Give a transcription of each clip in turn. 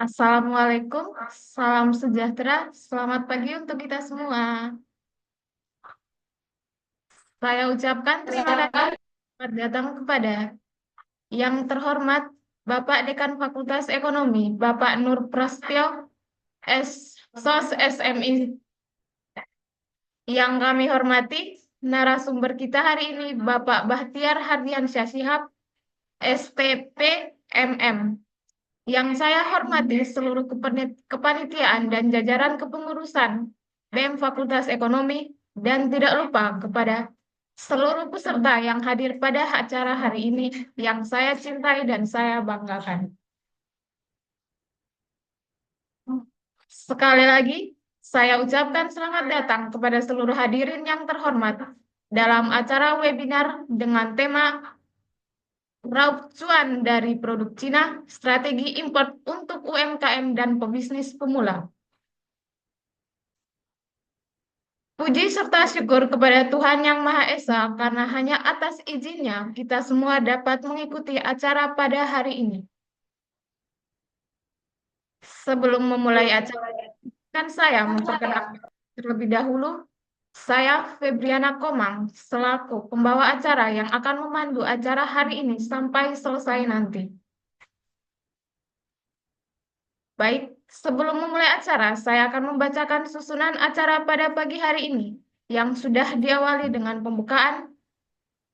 Assalamualaikum, salam sejahtera, selamat pagi untuk kita semua. Saya ucapkan terima kasih selamat datang kepada yang terhormat Bapak Dekan Fakultas Ekonomi, Bapak Nur Prasetyo, SOS SMI. Yang kami hormati, narasumber kita hari ini Bapak Bahtiar Hardiansyah Shihab, STP MM. Yang saya hormati seluruh kepanitiaan dan jajaran kepengurusan BEM Fakultas Ekonomi, dan tidak lupa kepada seluruh peserta yang hadir pada acara hari ini yang saya cintai dan saya banggakan. Sekali lagi, saya ucapkan selamat datang kepada seluruh hadirin yang terhormat dalam acara webinar dengan tema Raup Cuan dari Produk Cina, Strategi Import untuk UMKM dan Pebisnis Pemula. Puji serta syukur kepada Tuhan Yang Maha Esa, karena hanya atas izinnya kita semua dapat mengikuti acara pada hari ini. Sebelum memulai acara, kan saya memperkenalkan terlebih dahulu, saya Febriana Komang, selaku pembawa acara yang akan memandu acara hari ini sampai selesai nanti. Baik, sebelum memulai acara, saya akan membacakan susunan acara pada pagi hari ini, yang sudah diawali dengan pembukaan.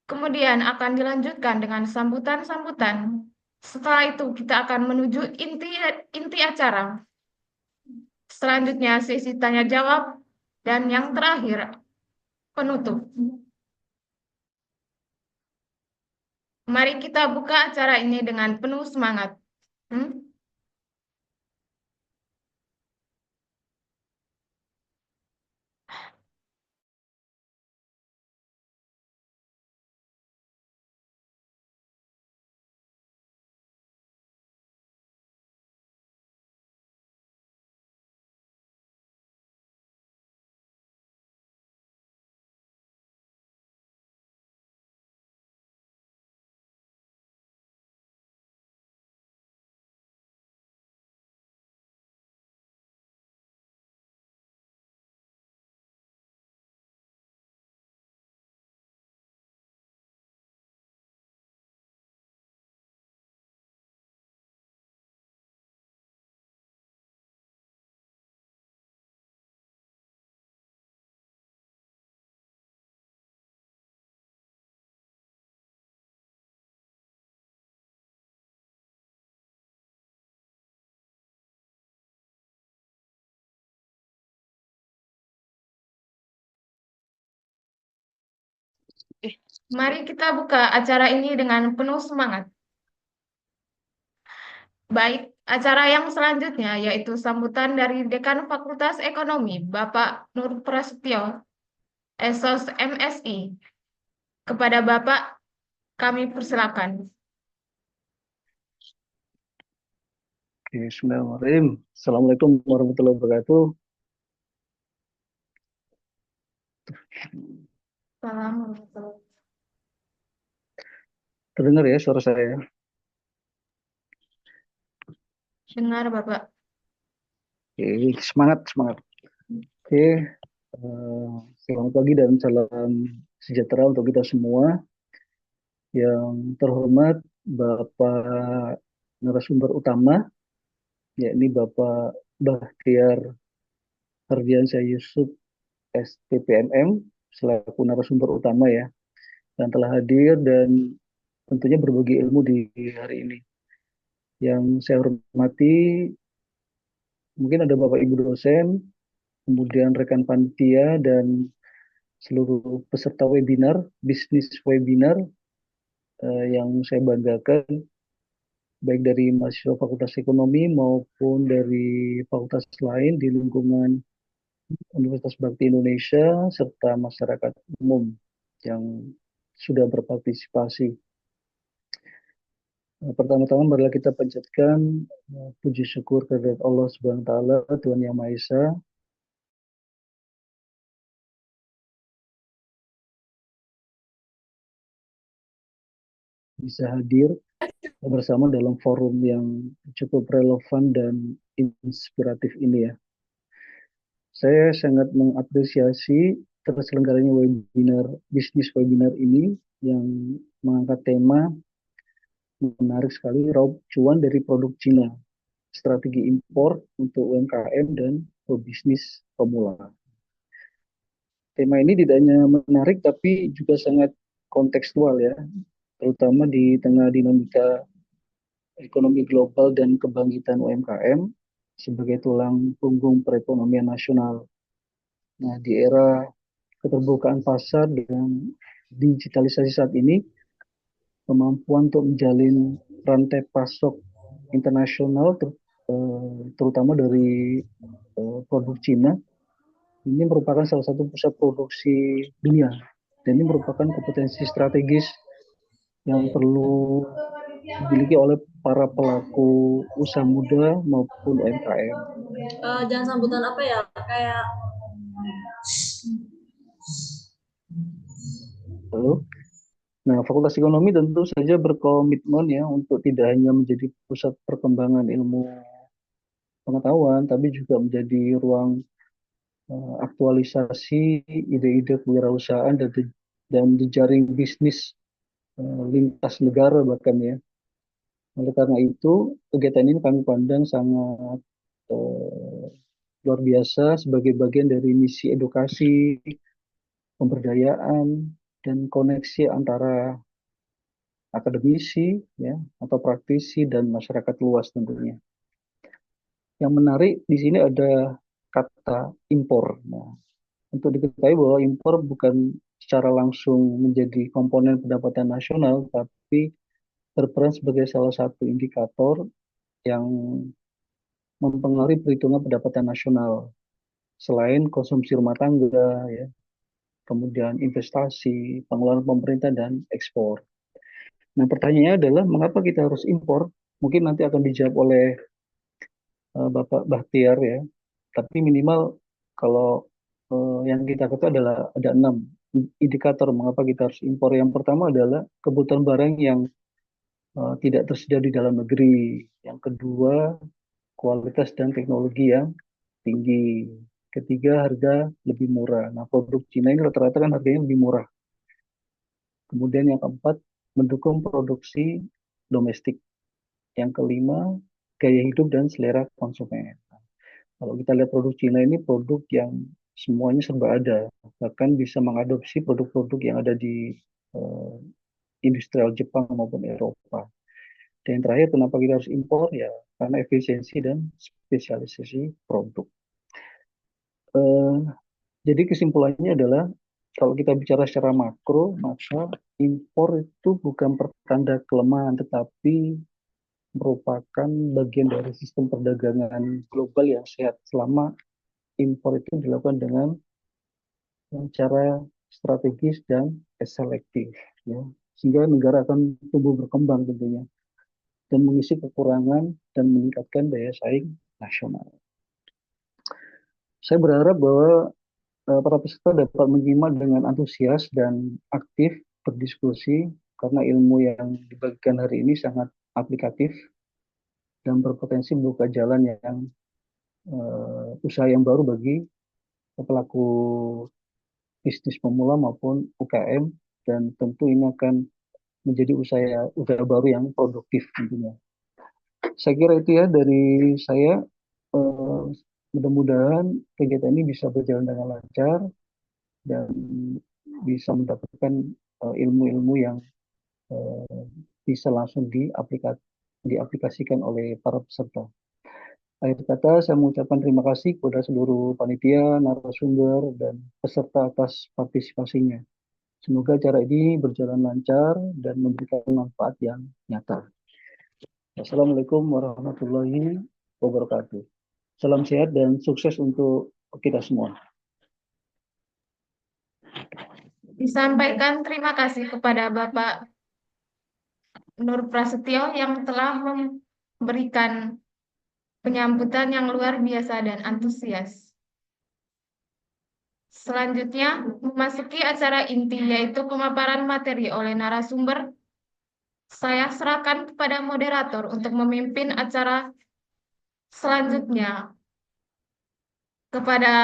Kemudian akan dilanjutkan dengan sambutan-sambutan. Setelah itu kita akan menuju inti inti acara. Selanjutnya sesi tanya jawab, dan yang terakhir penutup. Mari kita buka acara ini dengan penuh semangat. Hmm? Mari kita buka acara ini dengan penuh semangat. Baik, acara yang selanjutnya yaitu sambutan dari Dekan Fakultas Ekonomi, Bapak Nur Prasetyo, SOS MSI. Kepada Bapak, kami persilakan. Oke, bismillahirrahmanirrahim. Assalamualaikum warahmatullahi wabarakatuh. Salam. Terdengar ya suara saya? Dengar, Bapak. Oke, semangat, semangat. Oke, selamat pagi dan salam sejahtera untuk kita semua. Yang terhormat Bapak narasumber utama, yakni Bapak Bahtiar Hardiansyah Yusuf, STPMM, selaku narasumber utama ya, yang telah hadir dan tentunya berbagi ilmu di hari ini. Yang saya hormati, mungkin ada Bapak Ibu dosen, kemudian rekan panitia dan seluruh peserta webinar, bisnis webinar yang saya banggakan, baik dari mahasiswa Fakultas Ekonomi maupun dari fakultas lain di lingkungan Universitas Bakti Indonesia, serta masyarakat umum yang sudah berpartisipasi. Pertama-tama marilah kita panjatkan puji syukur kepada Allah Subhanahu wa taala, Tuhan Yang Maha Esa, bisa hadir bersama dalam forum yang cukup relevan dan inspiratif ini ya. Saya sangat mengapresiasi terselenggaranya webinar, bisnis webinar ini yang mengangkat tema menarik sekali, raup cuan dari produk Cina, strategi impor untuk UMKM dan pebisnis pemula. Tema ini tidak hanya menarik tapi juga sangat kontekstual ya, terutama di tengah dinamika ekonomi global dan kebangkitan UMKM sebagai tulang punggung perekonomian nasional. Nah, di era keterbukaan pasar dan digitalisasi saat ini, kemampuan untuk menjalin rantai pasok internasional, terutama dari produk Cina, ini merupakan salah satu pusat produksi dunia. Dan ini merupakan kompetensi strategis yang perlu dimiliki oleh para pelaku usaha muda maupun UMKM. Jangan sambutan apa ya, kayak Lalu, nah, Fakultas Ekonomi tentu saja berkomitmen ya untuk tidak hanya menjadi pusat perkembangan ilmu pengetahuan, tapi juga menjadi ruang aktualisasi ide-ide kewirausahaan dan jejaring bisnis lintas negara bahkan ya. Oleh karena itu, kegiatan ini kami pandang sangat eh, luar biasa sebagai bagian dari misi edukasi, pemberdayaan, dan koneksi antara akademisi ya atau praktisi dan masyarakat luas tentunya. Yang menarik di sini ada kata impor. Nah, untuk diketahui bahwa impor bukan secara langsung menjadi komponen pendapatan nasional, tapi berperan sebagai salah satu indikator yang mempengaruhi perhitungan pendapatan nasional. Selain konsumsi rumah tangga, ya, kemudian investasi, pengeluaran pemerintah, dan ekspor. Nah, pertanyaannya adalah mengapa kita harus impor? Mungkin nanti akan dijawab oleh Bapak Bahtiar ya. Tapi minimal kalau yang kita ketahui adalah ada 6 indikator mengapa kita harus impor. Yang pertama adalah kebutuhan barang yang tidak tersedia di dalam negeri. Yang kedua, kualitas dan teknologi yang tinggi. Ketiga, harga lebih murah. Nah, produk Cina ini rata-rata kan harganya lebih murah. Kemudian yang keempat, mendukung produksi domestik. Yang kelima, gaya hidup dan selera konsumen. Kalau kita lihat produk Cina ini produk yang semuanya serba ada, bahkan bisa mengadopsi produk-produk yang ada di uh, industrial Jepang maupun Eropa. Dan yang terakhir, kenapa kita harus impor? Ya, karena efisiensi dan spesialisasi produk. Uh, jadi kesimpulannya adalah kalau kita bicara secara makro, maka impor itu bukan pertanda kelemahan, tetapi merupakan bagian dari sistem perdagangan global yang sehat selama impor itu dilakukan dengan cara strategis dan selektif, ya, sehingga negara akan tumbuh berkembang tentunya dan mengisi kekurangan dan meningkatkan daya saing nasional. Saya berharap bahwa para peserta dapat menyimak dengan antusias dan aktif berdiskusi karena ilmu yang dibagikan hari ini sangat aplikatif dan berpotensi membuka jalan yang usaha yang baru bagi pelaku bisnis pemula maupun UKM, dan tentu ini akan menjadi usaha baru yang produktif tentunya. Saya kira itu ya dari saya. Eh, Mudah-mudahan kegiatan ini bisa berjalan dengan lancar dan bisa mendapatkan ilmu-ilmu yang eh, bisa langsung diaplikasikan oleh para peserta. Akhir kata, saya mengucapkan terima kasih kepada seluruh panitia, narasumber, dan peserta atas partisipasinya. Semoga acara ini berjalan lancar dan memberikan manfaat yang nyata. Assalamualaikum warahmatullahi wabarakatuh. Salam sehat dan sukses untuk kita semua. Disampaikan terima kasih kepada Bapak Nur Prasetyo yang telah memberikan penyambutan yang luar biasa dan antusias. Selanjutnya, memasuki acara inti yaitu pemaparan materi oleh narasumber Saya serahkan kepada moderator untuk memimpin acara selanjutnya. Kepada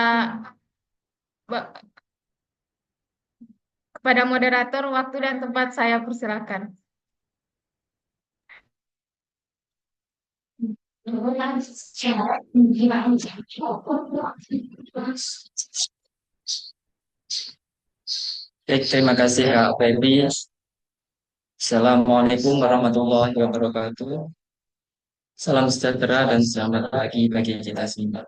kepada moderator, waktu dan tempat saya persilakan. Baik, terima kasih Kak Feby. Assalamualaikum warahmatullahi wabarakatuh. Salam sejahtera dan selamat pagi bagi kita semua.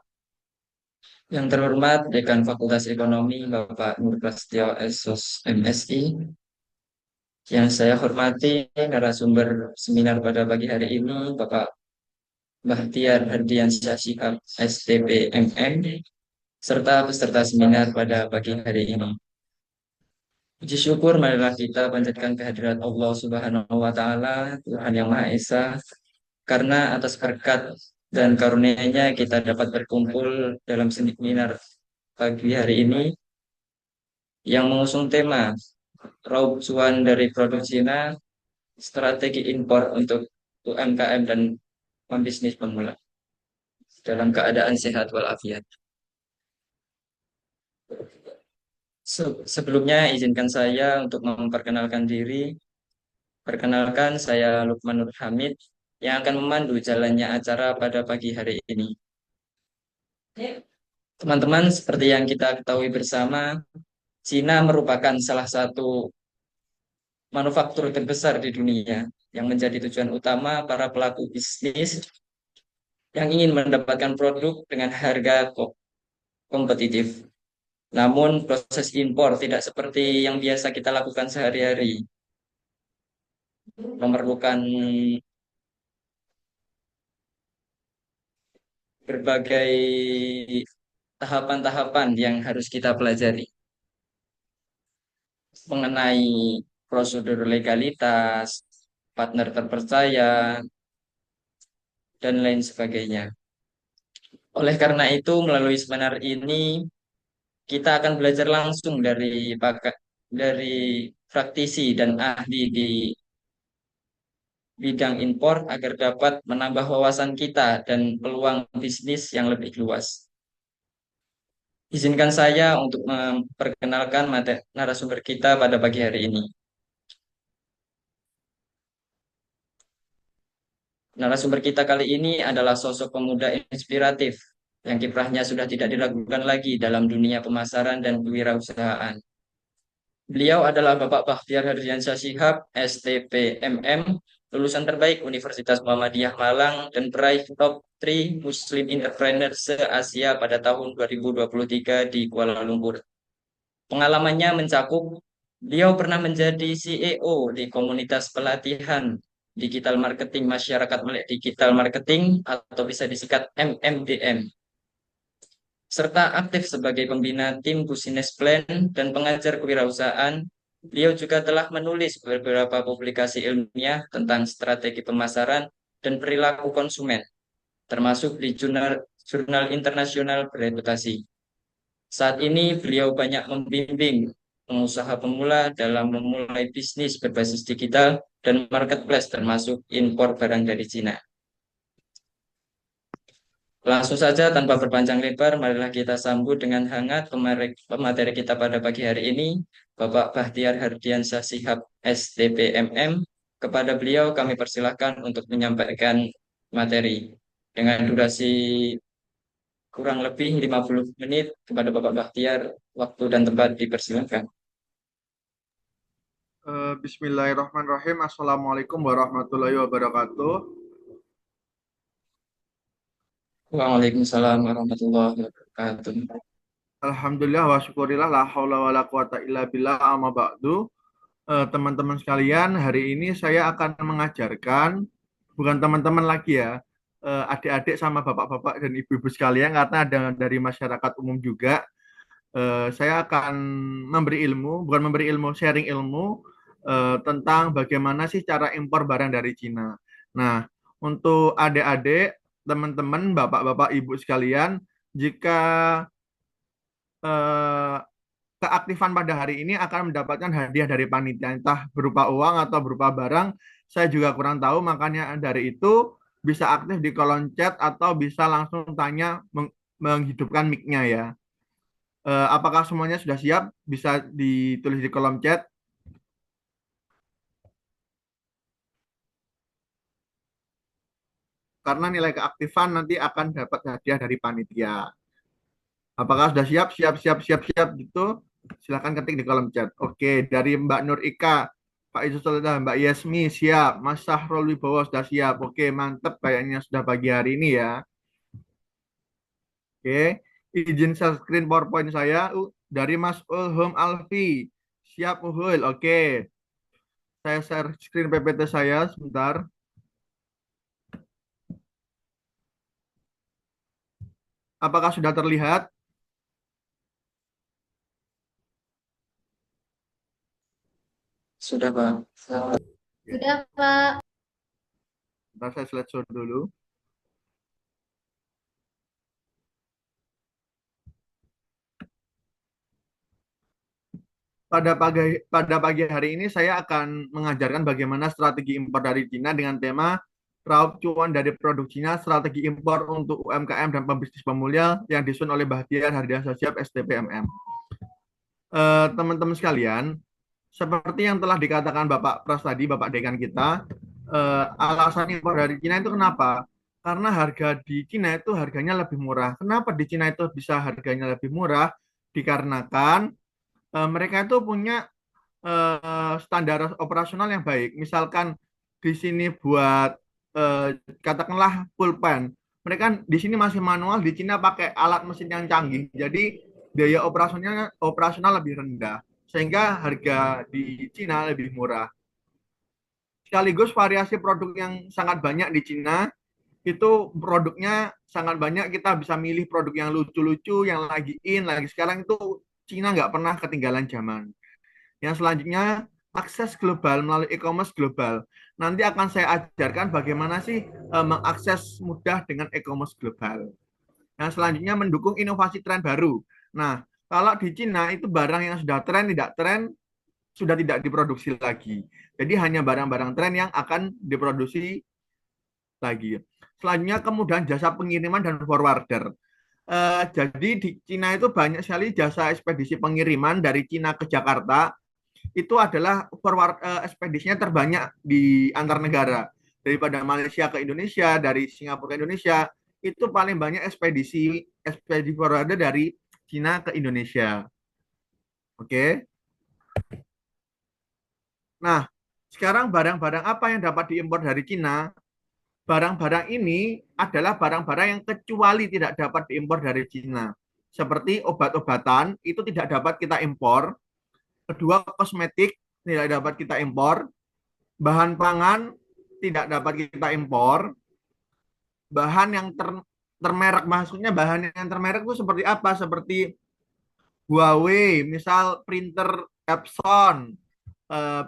Yang terhormat Dekan Fakultas Ekonomi Bapak Nur Prasetyo SOS MSI. Yang saya hormati narasumber seminar pada pagi hari ini Bapak Bahtiar Hardiansyah Shihab STP MM serta peserta seminar pada pagi hari ini. Puji syukur marilah kita panjatkan kehadirat Allah Subhanahu wa taala, Tuhan yang Maha Esa, karena atas berkat dan karunia-Nya kita dapat berkumpul dalam seminar pagi hari ini yang mengusung tema Raup Cuan dari Produk Cina, Strategi Impor untuk UMKM dan Pembisnis Pemula dalam keadaan sehat walafiat. Sebelumnya izinkan saya untuk memperkenalkan diri. Perkenalkan, saya Lukman Nur Hamid yang akan memandu jalannya acara pada pagi hari ini. Teman-teman, seperti yang kita ketahui bersama, Cina merupakan salah satu manufaktur terbesar di dunia yang menjadi tujuan utama para pelaku bisnis yang ingin mendapatkan produk dengan harga kompetitif. Namun, proses impor tidak seperti yang biasa kita lakukan sehari-hari, memerlukan berbagai tahapan-tahapan yang harus kita pelajari mengenai prosedur legalitas, partner terpercaya, dan lain sebagainya. Oleh karena itu, melalui seminar ini, kita akan belajar langsung dari praktisi dan ahli di bidang impor agar dapat menambah wawasan kita dan peluang bisnis yang lebih luas. Izinkan saya untuk memperkenalkan narasumber kita pada pagi hari ini. Narasumber kita kali ini adalah sosok pemuda inspiratif yang kiprahnya sudah tidak diragukan lagi dalam dunia pemasaran dan kewirausahaan. Beliau adalah Bapak Bahtiar Hardiansyah Shihab, STP MM, lulusan terbaik Universitas Muhammadiyah Malang dan peraih top 3 Muslim Entrepreneur se-Asia pada tahun 2023 di Kuala Lumpur. Pengalamannya mencakup, beliau pernah menjadi CEO di komunitas pelatihan digital marketing masyarakat melek digital marketing atau bisa disingkat MMDM, serta aktif sebagai pembina tim business plan dan pengajar kewirausahaan. Beliau juga telah menulis beberapa publikasi ilmiah tentang strategi pemasaran dan perilaku konsumen, termasuk di jurnal internasional bereputasi. Saat ini beliau banyak membimbing pengusaha pemula dalam memulai bisnis berbasis digital dan marketplace termasuk impor barang dari Cina. Langsung saja tanpa berpanjang lebar, marilah kita sambut dengan hangat pemateri kita pada pagi hari ini, Bapak Bahtiar Hardiansyah Shihab, STPMM. Kepada beliau kami persilahkan untuk menyampaikan materi dengan durasi kurang lebih 50 menit. Kepada Bapak Bahtiar, waktu dan tempat dipersilakan. Bismillahirrahmanirrahim. Assalamualaikum warahmatullahi wabarakatuh. Waalaikumsalam warahmatullahi wabarakatuh. Alhamdulillah wa syukurillah la haula wa la quwata illa billah amma ba'du. Teman-teman sekalian, hari ini saya akan mengajarkan, bukan teman-teman lagi ya, adik-adik sama bapak-bapak dan ibu-ibu sekalian, karena ada dari masyarakat umum juga. Saya akan memberi ilmu, sharing ilmu tentang bagaimana sih cara impor barang dari Cina. Nah, untuk adik-adik, teman-teman, bapak-bapak, ibu sekalian, jika keaktifan pada hari ini akan mendapatkan hadiah dari panitia, entah berupa uang atau berupa barang Saya juga kurang tahu, makanya dari itu bisa aktif di kolom chat atau bisa langsung tanya menghidupkan mic-nya ya. Apakah semuanya sudah siap? Bisa ditulis di kolom chat. Karena nilai keaktifan nanti akan dapat hadiah dari panitia. Apakah sudah siap? Siap, siap, siap, siap gitu. Silahkan ketik di kolom chat. Oke, dari Mbak Nur Ika, Pak Isu Soleda, Mbak Yasmi siap, Mas Sahrul Wibowo sudah siap. Oke, mantep kayaknya sudah pagi hari ini ya. Oke, izin share screen PowerPoint saya dari Mas Ulhum Alfi. Siap Uhul. Oke. Saya share screen PPT saya sebentar. Apakah sudah terlihat? Sudah, Pak. Sudah, Pak. Bentar saya slideshow dulu. Pada pagi hari ini saya akan mengajarkan bagaimana strategi impor dari Cina dengan tema raup cuan dari produk Cina, strategi impor untuk UMKM dan pebisnis pemula yang disusun oleh Bahtiar Hardiansyah Shihab STPMM. Teman-teman sekalian, seperti yang telah dikatakan Bapak Pras tadi, Bapak Dekan kita, alasan impor dari Cina itu kenapa? Karena harga di Cina itu harganya lebih murah. Kenapa di Cina itu bisa harganya lebih murah? Dikarenakan mereka itu punya standar operasional yang baik. Misalkan di sini buat katakanlah pulpen, mereka di sini masih manual, di Cina pakai alat mesin yang canggih. Jadi biaya operasional lebih rendah, sehingga harga di Cina lebih murah. Sekaligus variasi produk yang sangat banyak di Cina, itu produknya sangat banyak, kita bisa milih produk yang lucu-lucu, yang lagi in, lagi sekarang itu Cina nggak pernah ketinggalan zaman. Yang selanjutnya, akses global melalui e-commerce global. Nanti akan saya ajarkan bagaimana sih mengakses mudah dengan e-commerce global. Yang selanjutnya, mendukung inovasi tren baru. Nah, kalau di Cina itu barang yang sudah tren, tidak tren, sudah tidak diproduksi lagi. Jadi hanya barang-barang tren yang akan diproduksi lagi. Selanjutnya, kemudahan jasa pengiriman dan forwarder. Jadi di Cina itu banyak sekali jasa ekspedisi pengiriman dari Cina ke Jakarta. Itu adalah forward ekspedisinya terbanyak di antar negara. Daripada Malaysia ke Indonesia, dari Singapura ke Indonesia, itu paling banyak ekspedisi forwarder dari Cina ke Indonesia. Oke. Nah, sekarang barang-barang apa yang dapat diimpor dari Cina? Barang-barang ini adalah barang-barang yang kecuali tidak dapat diimpor dari Cina. Seperti obat-obatan, itu tidak dapat kita impor. Kedua, kosmetik tidak dapat kita impor. Bahan pangan tidak dapat kita impor. Bahan yang termerek, maksudnya bahan yang termerek itu seperti apa? Seperti Huawei, misal printer Epson,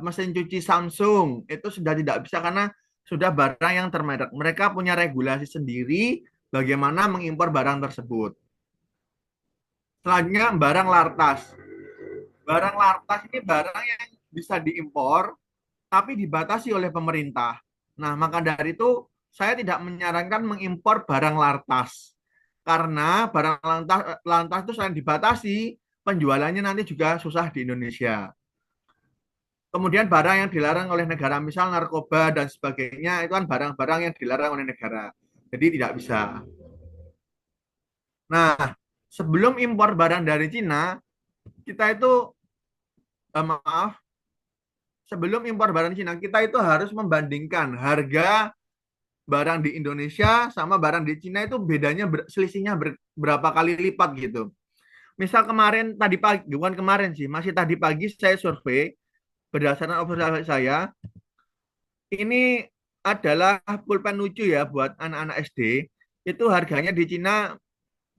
mesin cuci Samsung, itu sudah tidak bisa karena sudah barang yang termerek. Mereka punya regulasi sendiri bagaimana mengimpor barang tersebut. Selanjutnya, barang lartas. Barang lartas ini barang yang bisa diimpor, tapi dibatasi oleh pemerintah. Nah, maka dari itu saya tidak menyarankan mengimpor barang lartas. Karena barang lantas itu selain dibatasi, penjualannya nanti juga susah di Indonesia. Kemudian barang yang dilarang oleh negara, misal narkoba dan sebagainya, itu kan barang-barang yang dilarang oleh negara. Jadi tidak bisa. Nah, sebelum impor barang dari Cina, kita itu, sebelum impor barang Cina, kita itu harus membandingkan harga barang di Indonesia sama barang di Cina itu bedanya selisihnya berapa kali lipat gitu. Misal kemarin tadi pagi, bukan kemarin sih, masih tadi pagi saya survei berdasarkan observasi saya, ini adalah pulpen lucu ya buat anak-anak SD. Itu harganya di Cina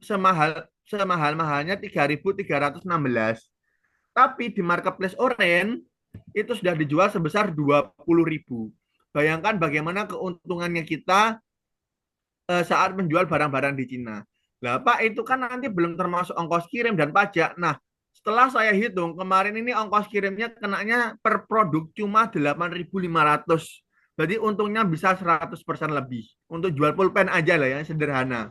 semahal-mahalnya 3.316. Tapi di marketplace Oren itu sudah dijual sebesar 20.000. Bayangkan bagaimana keuntungannya kita saat menjual barang-barang di Cina. Lah, Pak, itu kan nanti belum termasuk ongkos kirim dan pajak. Nah, setelah saya hitung, kemarin ini ongkos kirimnya kenanya per produk cuma 8.500 Berarti untungnya bisa 100% lebih. Untuk jual pulpen aja lah ya, sederhana.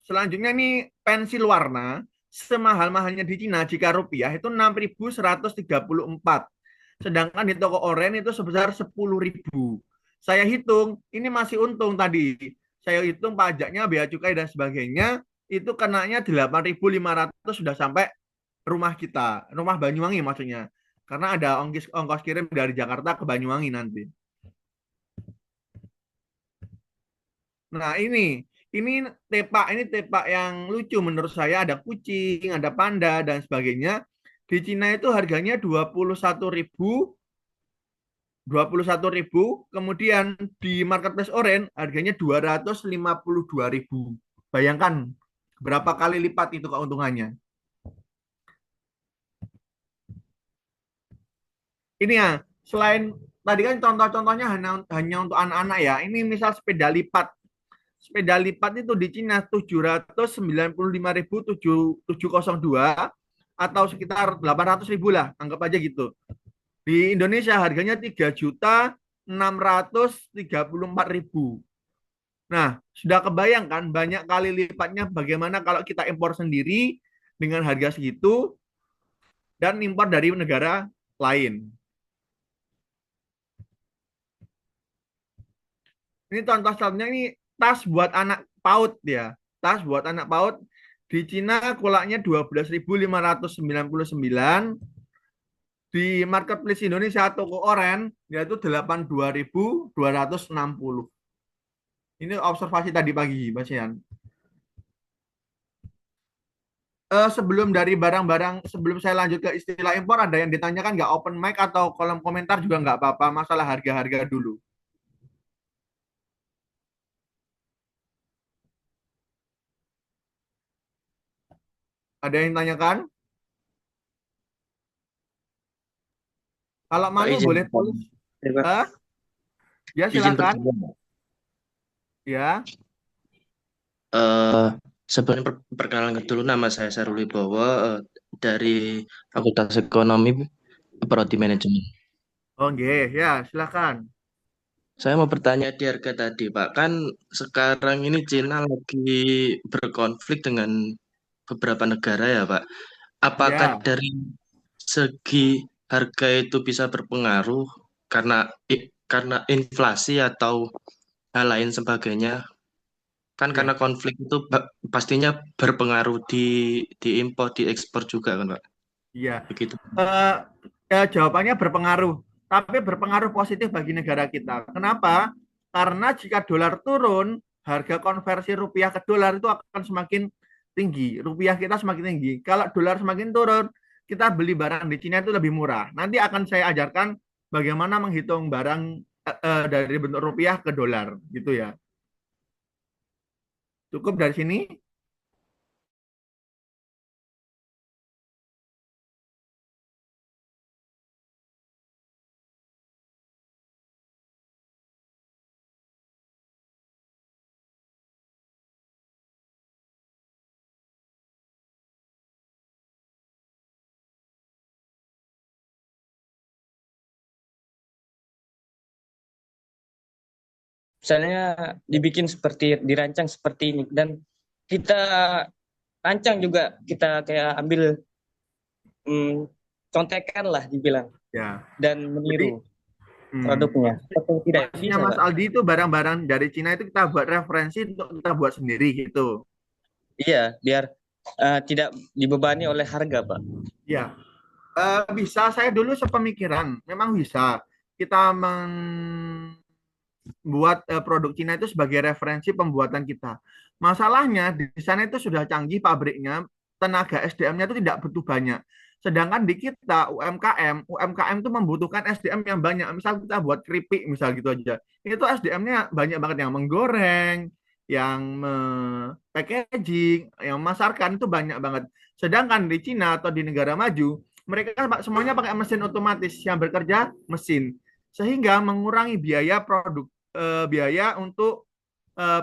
Selanjutnya nih pensil warna, semahal-mahalnya di Cina jika rupiah itu 6.134. Sedangkan di toko oren itu sebesar 10.000. Saya hitung, ini masih untung tadi. Saya hitung pajaknya, bea cukai dan sebagainya, itu kenanya 8.500 sudah sampai rumah kita, rumah Banyuwangi maksudnya. Karena ada ongkos kirim dari Jakarta ke Banyuwangi nanti. Nah, ini tepak yang lucu menurut saya, ada kucing, ada panda dan sebagainya. Di Cina itu harganya 21.000, kemudian di marketplace Oren harganya 252.000. Bayangkan berapa kali lipat itu keuntungannya. Ini ya, selain tadi kan contoh-contohnya hanya untuk anak-anak ya. Ini misal sepeda lipat. Sepeda lipat itu di Cina 795.702 atau sekitar 800.000 lah, anggap aja gitu. Di Indonesia harganya 3.634.000. Nah, sudah kebayangkan banyak kali lipatnya bagaimana kalau kita impor sendiri dengan harga segitu dan impor dari negara lain. Ini contoh-contohnya, ini tas buat anak PAUD ya. Tas buat anak PAUD di Cina kulaknya 12.599, di marketplace Indonesia toko oren yaitu 82.260. Ini observasi tadi pagi, Mas Ian. Sebelum dari barang-barang, sebelum saya lanjut ke istilah impor, ada yang ditanyakan nggak, open mic atau kolom komentar juga nggak apa-apa, masalah harga-harga dulu. Ada yang tanyakan? Kalau Pak malu izin boleh tulis. Pak. Ya Izin silakan. bertanya. Ya. Eh Sebelum perkenalan dulu, nama saya Saruli Bowo, dari Fakultas Ekonomi Prodi Manajemen. Oh, nggih. Ya, silakan. Saya mau bertanya di harga tadi, Pak. Kan sekarang ini Cina lagi berkonflik dengan beberapa negara ya, Pak. Apakah Ya. dari segi harga itu bisa berpengaruh karena inflasi atau hal lain sebagainya? Kan Ya. karena konflik itu pastinya berpengaruh di impor, di ekspor juga kan, Pak. Iya. Begitu. Jawabannya berpengaruh, tapi berpengaruh positif bagi negara kita. Kenapa? Karena jika dolar turun, harga konversi rupiah ke dolar itu akan semakin tinggi. Rupiah kita semakin tinggi. Kalau dolar semakin turun, kita beli barang di Cina itu lebih murah. Nanti akan saya ajarkan bagaimana menghitung barang dari bentuk rupiah ke dolar, gitu ya. Cukup dari sini. Misalnya dibikin seperti dirancang seperti ini dan kita rancang juga, kita kayak ambil hmm, contekan lah dibilang Ya. dan Jadi, meniru produknya. Atau tidak maksudnya bisa, Mas Pak. Aldi itu barang-barang dari Cina itu kita buat referensi untuk kita buat sendiri gitu. Iya, biar tidak dibebani oleh harga, Pak. Ya, bisa. Saya dulu sepemikiran, memang bisa kita membuat produk Cina itu sebagai referensi pembuatan kita. Masalahnya di sana itu sudah canggih pabriknya, tenaga SDM-nya itu tidak butuh banyak. Sedangkan di kita UMKM itu membutuhkan SDM yang banyak. Misal kita buat keripik, misal gitu aja. Itu SDM-nya banyak banget, yang menggoreng, yang packaging, yang memasarkan itu banyak banget. Sedangkan di Cina atau di negara maju, mereka semuanya pakai mesin otomatis, yang bekerja mesin, sehingga mengurangi biaya untuk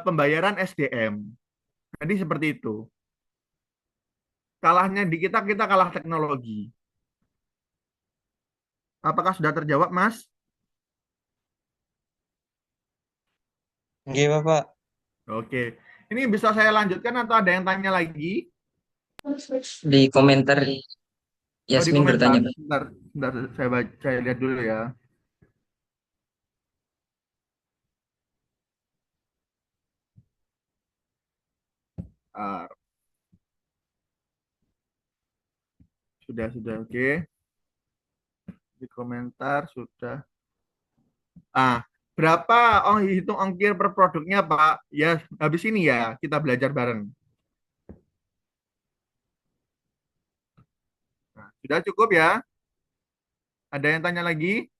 pembayaran SDM. Jadi seperti itu. Kalahnya di kita kalah teknologi. Apakah sudah terjawab, Mas? Nggih, Bapak. Oke. Ini bisa saya lanjutkan atau ada yang tanya lagi? Di komentar Oh, di Yasmin komentar. bertanya, Pak. Bentar, bentar saya lihat dulu ya. Ah, sudah, oke. Di komentar sudah. Ah, berapa hitung ongkir per produknya, Pak? Ya, habis ini ya kita belajar bareng. Nah, sudah cukup ya? Ada yang tanya lagi?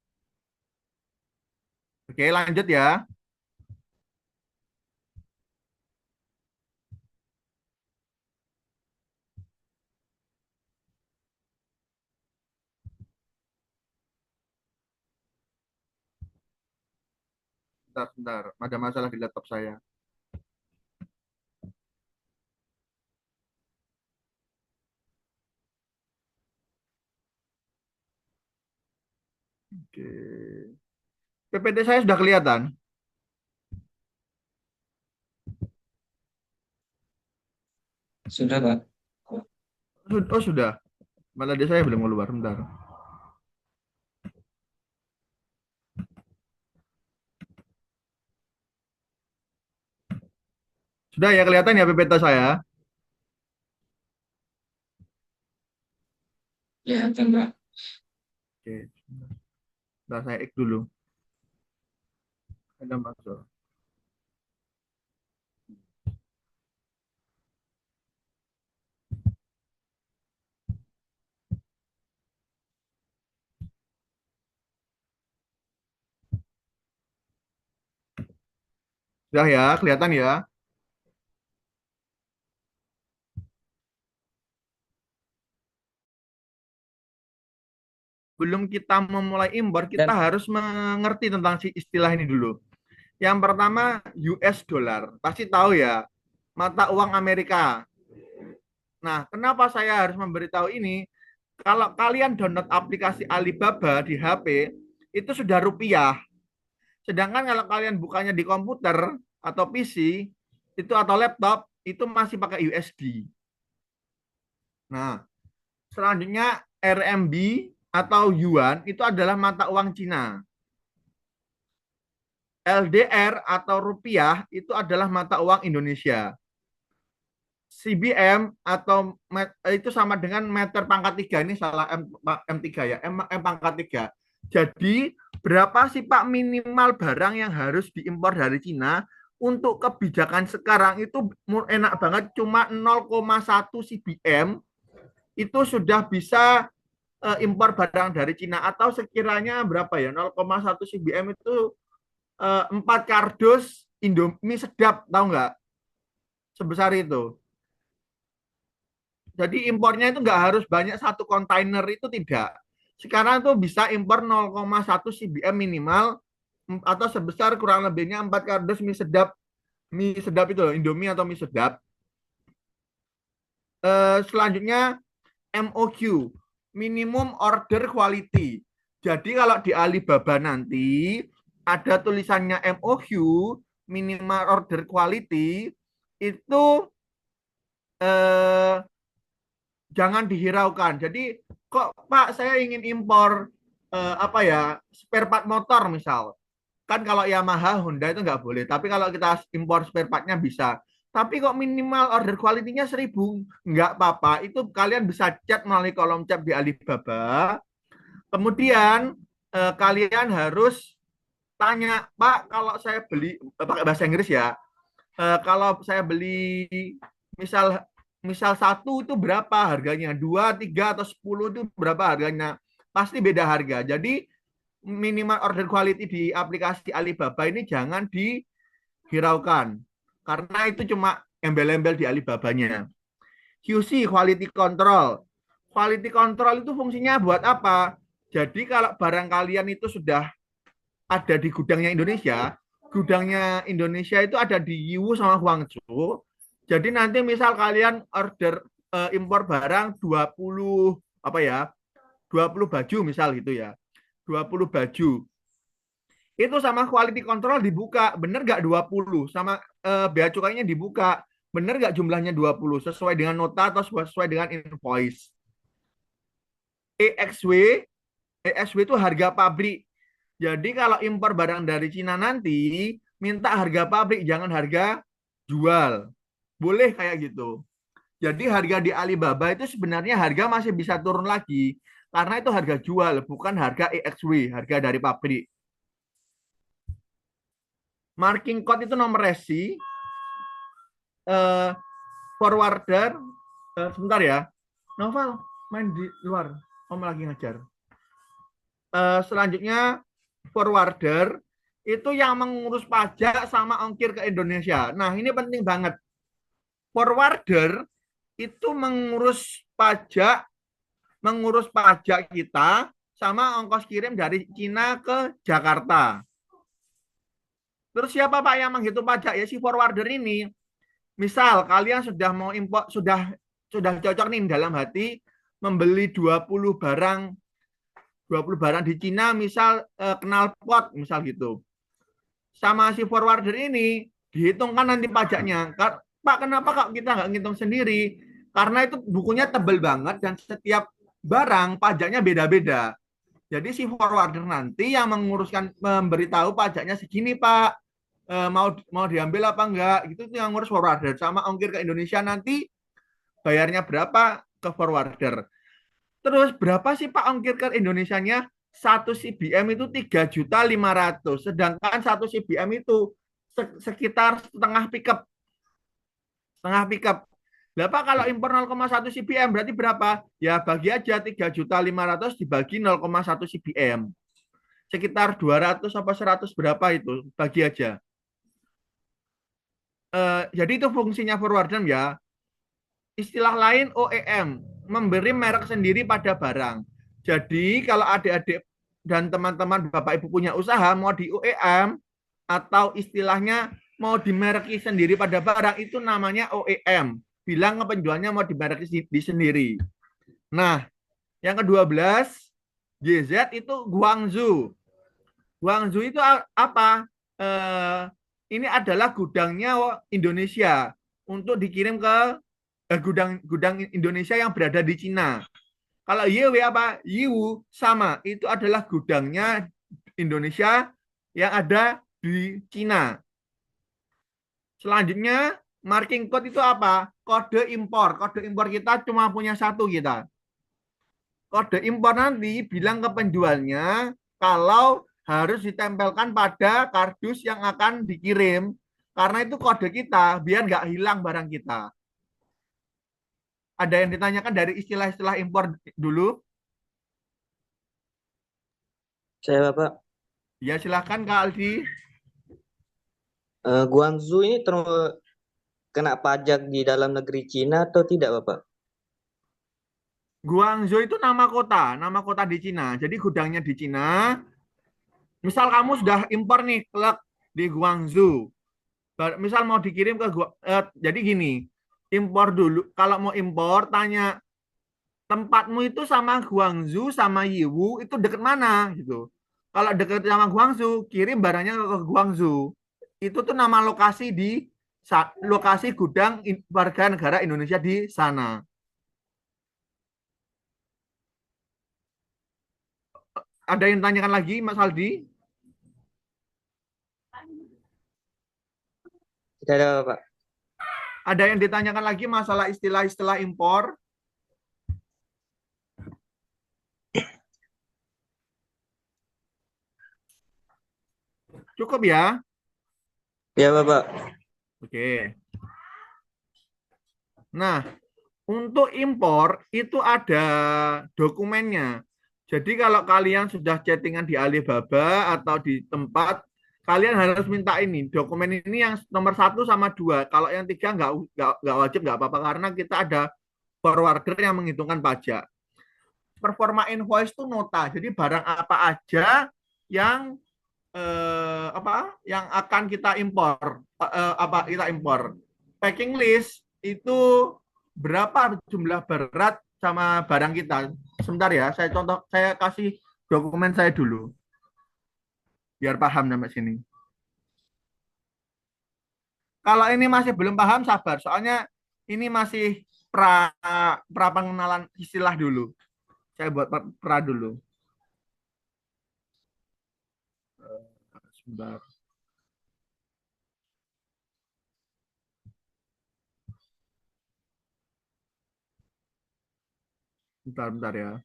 Oke, lanjut ya. Bentar. Ada masalah di laptop saya. Oke. PPT saya sudah kelihatan. Sudah, Pak. Oh, sudah. Malah dia saya belum keluar. Bentar. Sudah ya kelihatan ya PPT saya? Ya, Pak. Oke. Bentar saya X dulu. Ada masuk. Sudah ya, kelihatan ya? Belum kita memulai impor, kita Dan harus mengerti tentang si istilah ini dulu. Yang pertama, US dollar. Pasti tahu ya, mata uang Amerika. Nah, kenapa saya harus memberitahu ini? Kalau kalian download aplikasi Alibaba di HP, itu sudah rupiah. Sedangkan kalau kalian bukanya di komputer atau PC, itu atau laptop, itu masih pakai USD. Nah, selanjutnya RMB atau yuan itu adalah mata uang Cina. LDR atau rupiah itu adalah mata uang Indonesia. CBM atau itu sama dengan meter pangkat 3, ini salah M3 ya, M pangkat 3. Jadi berapa sih Pak minimal barang yang harus diimpor dari Cina? Untuk kebijakan sekarang itu enak banget, cuma 0,1 CBM itu sudah bisa impor barang dari Cina, atau sekiranya berapa ya, 0,1 CBM itu 4 kardus Indomie sedap, tahu nggak? Sebesar itu. Jadi impornya itu nggak harus banyak, satu kontainer itu tidak. Sekarang tuh bisa impor 0,1 CBM minimal, atau sebesar kurang lebihnya 4 kardus mie sedap itu loh, Indomie atau mie sedap. Selanjutnya MOQ, minimum order quality. Jadi kalau di Alibaba nanti ada tulisannya MOQ, minimal order quality, itu eh, jangan dihiraukan. Jadi kok Pak saya ingin impor apa ya, spare part motor misal. Kan kalau Yamaha, Honda itu nggak boleh. Tapi kalau kita impor spare partnya bisa. Tapi kok minimal order quality-nya 1.000? Nggak apa-apa. Itu kalian bisa chat melalui kolom chat di Alibaba. Kemudian kalian harus tanya, Pak, kalau saya beli, pakai bahasa Inggris ya, kalau saya beli misal misal satu itu berapa harganya, 2, 3, atau 10 itu berapa harganya, pasti beda harga. Jadi minimal order quality di aplikasi Alibaba ini jangan dihiraukan, karena itu cuma embel-embel di Alibabanya. QC, quality control. Quality control itu fungsinya buat apa? Jadi kalau barang kalian itu sudah ada di gudangnya Indonesia itu ada di Yiwu sama Guangzhou. Jadi nanti misal kalian order impor barang 20 apa ya, 20 baju misal gitu ya. 20 baju. Itu sama quality control dibuka, bener nggak 20? Sama bea cukainya dibuka, bener nggak jumlahnya 20? Sesuai dengan nota atau sesuai dengan invoice. EXW, EXW itu harga pabrik. Jadi kalau impor barang dari Cina nanti, minta harga pabrik, jangan harga jual. Boleh kayak gitu. Jadi harga di Alibaba itu sebenarnya harga masih bisa turun lagi. Karena itu harga jual, bukan harga EXW, harga dari pabrik. Marking code itu nomor resi. Forwarder. Sebentar ya. Novel, main di luar. Om lagi ngajar. Selanjutnya, forwarder itu yang mengurus pajak sama ongkir ke Indonesia. Nah, ini penting banget. Forwarder itu mengurus pajak kita sama ongkos kirim dari Cina ke Jakarta. Terus siapa Pak yang menghitung pajak? Ya si forwarder ini. Misal kalian sudah mau impor, sudah cocok nih dalam hati membeli 20 barang di Cina, misal knalpot misal gitu. Sama si forwarder ini dihitungkan nanti pajaknya. Pak, kenapa kok kita nggak ngitung sendiri? Karena itu bukunya tebel banget dan setiap barang pajaknya beda-beda. Jadi si forwarder nanti yang menguruskan, memberitahu pajaknya segini Pak, mau diambil apa enggak, gitu yang ngurus forwarder. Sama ongkir ke Indonesia nanti bayarnya berapa ke forwarder. Terus berapa sih Pak ongkir ke Indonesianya? 1 CBM itu 3.500.000, sedangkan 1 CBM itu sekitar setengah pickup. Lah Pak, kalau impor 0,1 CBM berarti berapa? Ya bagi aja 3.500.000 dibagi 0,1 CBM. Sekitar 200 apa 100 berapa itu? Bagi aja. Jadi itu fungsinya forwarder ya. Istilah lain OEM, memberi merek sendiri pada barang. Jadi kalau adik-adik dan teman-teman Bapak Ibu punya usaha mau di OEM atau istilahnya mau dimereki sendiri pada barang, itu namanya OEM. Bilang ke penjualnya mau dimereki sendiri. Nah, yang ke-12, GZ itu Guangzhou. Guangzhou itu apa? Ini adalah gudangnya Indonesia untuk dikirim ke gudang Indonesia yang berada di Cina. Kalau YW apa? Yiwu sama, itu adalah gudangnya Indonesia yang ada di Cina. Selanjutnya, marking code itu apa? Kode impor. Kode impor kita cuma punya satu kita. Kode impor nanti bilang ke penjualnya kalau harus ditempelkan pada kardus yang akan dikirim. Karena itu kode kita, biar nggak hilang barang kita. Ada yang ditanyakan dari istilah-istilah impor dulu? Saya Bapak, Ya silakan Kak Aldi. Guangzhou ini kena pajak di dalam negeri Cina atau tidak Bapak? Guangzhou itu nama kota di Cina. Jadi gudangnya di Cina. Misal kamu sudah impor nih di Guangzhou. Misal mau dikirim ke jadi gini, impor dulu. Kalau mau impor, tanya tempatmu itu sama Guangzhou sama Yiwu itu deket mana gitu. Kalau deket sama Guangzhou, kirim barangnya ke Guangzhou. Itu tuh nama lokasi lokasi gudang warga negara Indonesia di sana. Ada yang tanyakan lagi, Mas Aldi? Tidak ada Bapak. Ada yang ditanyakan lagi masalah istilah-istilah impor? Cukup ya? Ya Bapak. Oke. Nah, untuk impor itu ada dokumennya. Jadi kalau kalian sudah chattingan di Alibaba atau di tempat, kalian harus minta ini. Dokumen ini yang nomor 1 sama 2. Kalau yang 3 nggak wajib, nggak apa-apa. Karena kita ada forwarder yang menghitungkan pajak. Performa invoice itu nota. Jadi barang apa aja yang yang akan kita impor, kita impor. Packing list itu berapa jumlah berat sama barang kita. Sebentar ya, saya kasih dokumen saya dulu, biar paham sampai sini. Kalau ini masih belum paham, sabar. Soalnya ini masih pra pra pengenalan istilah dulu. Saya buat pra dulu. Sebentar. Bentar ya.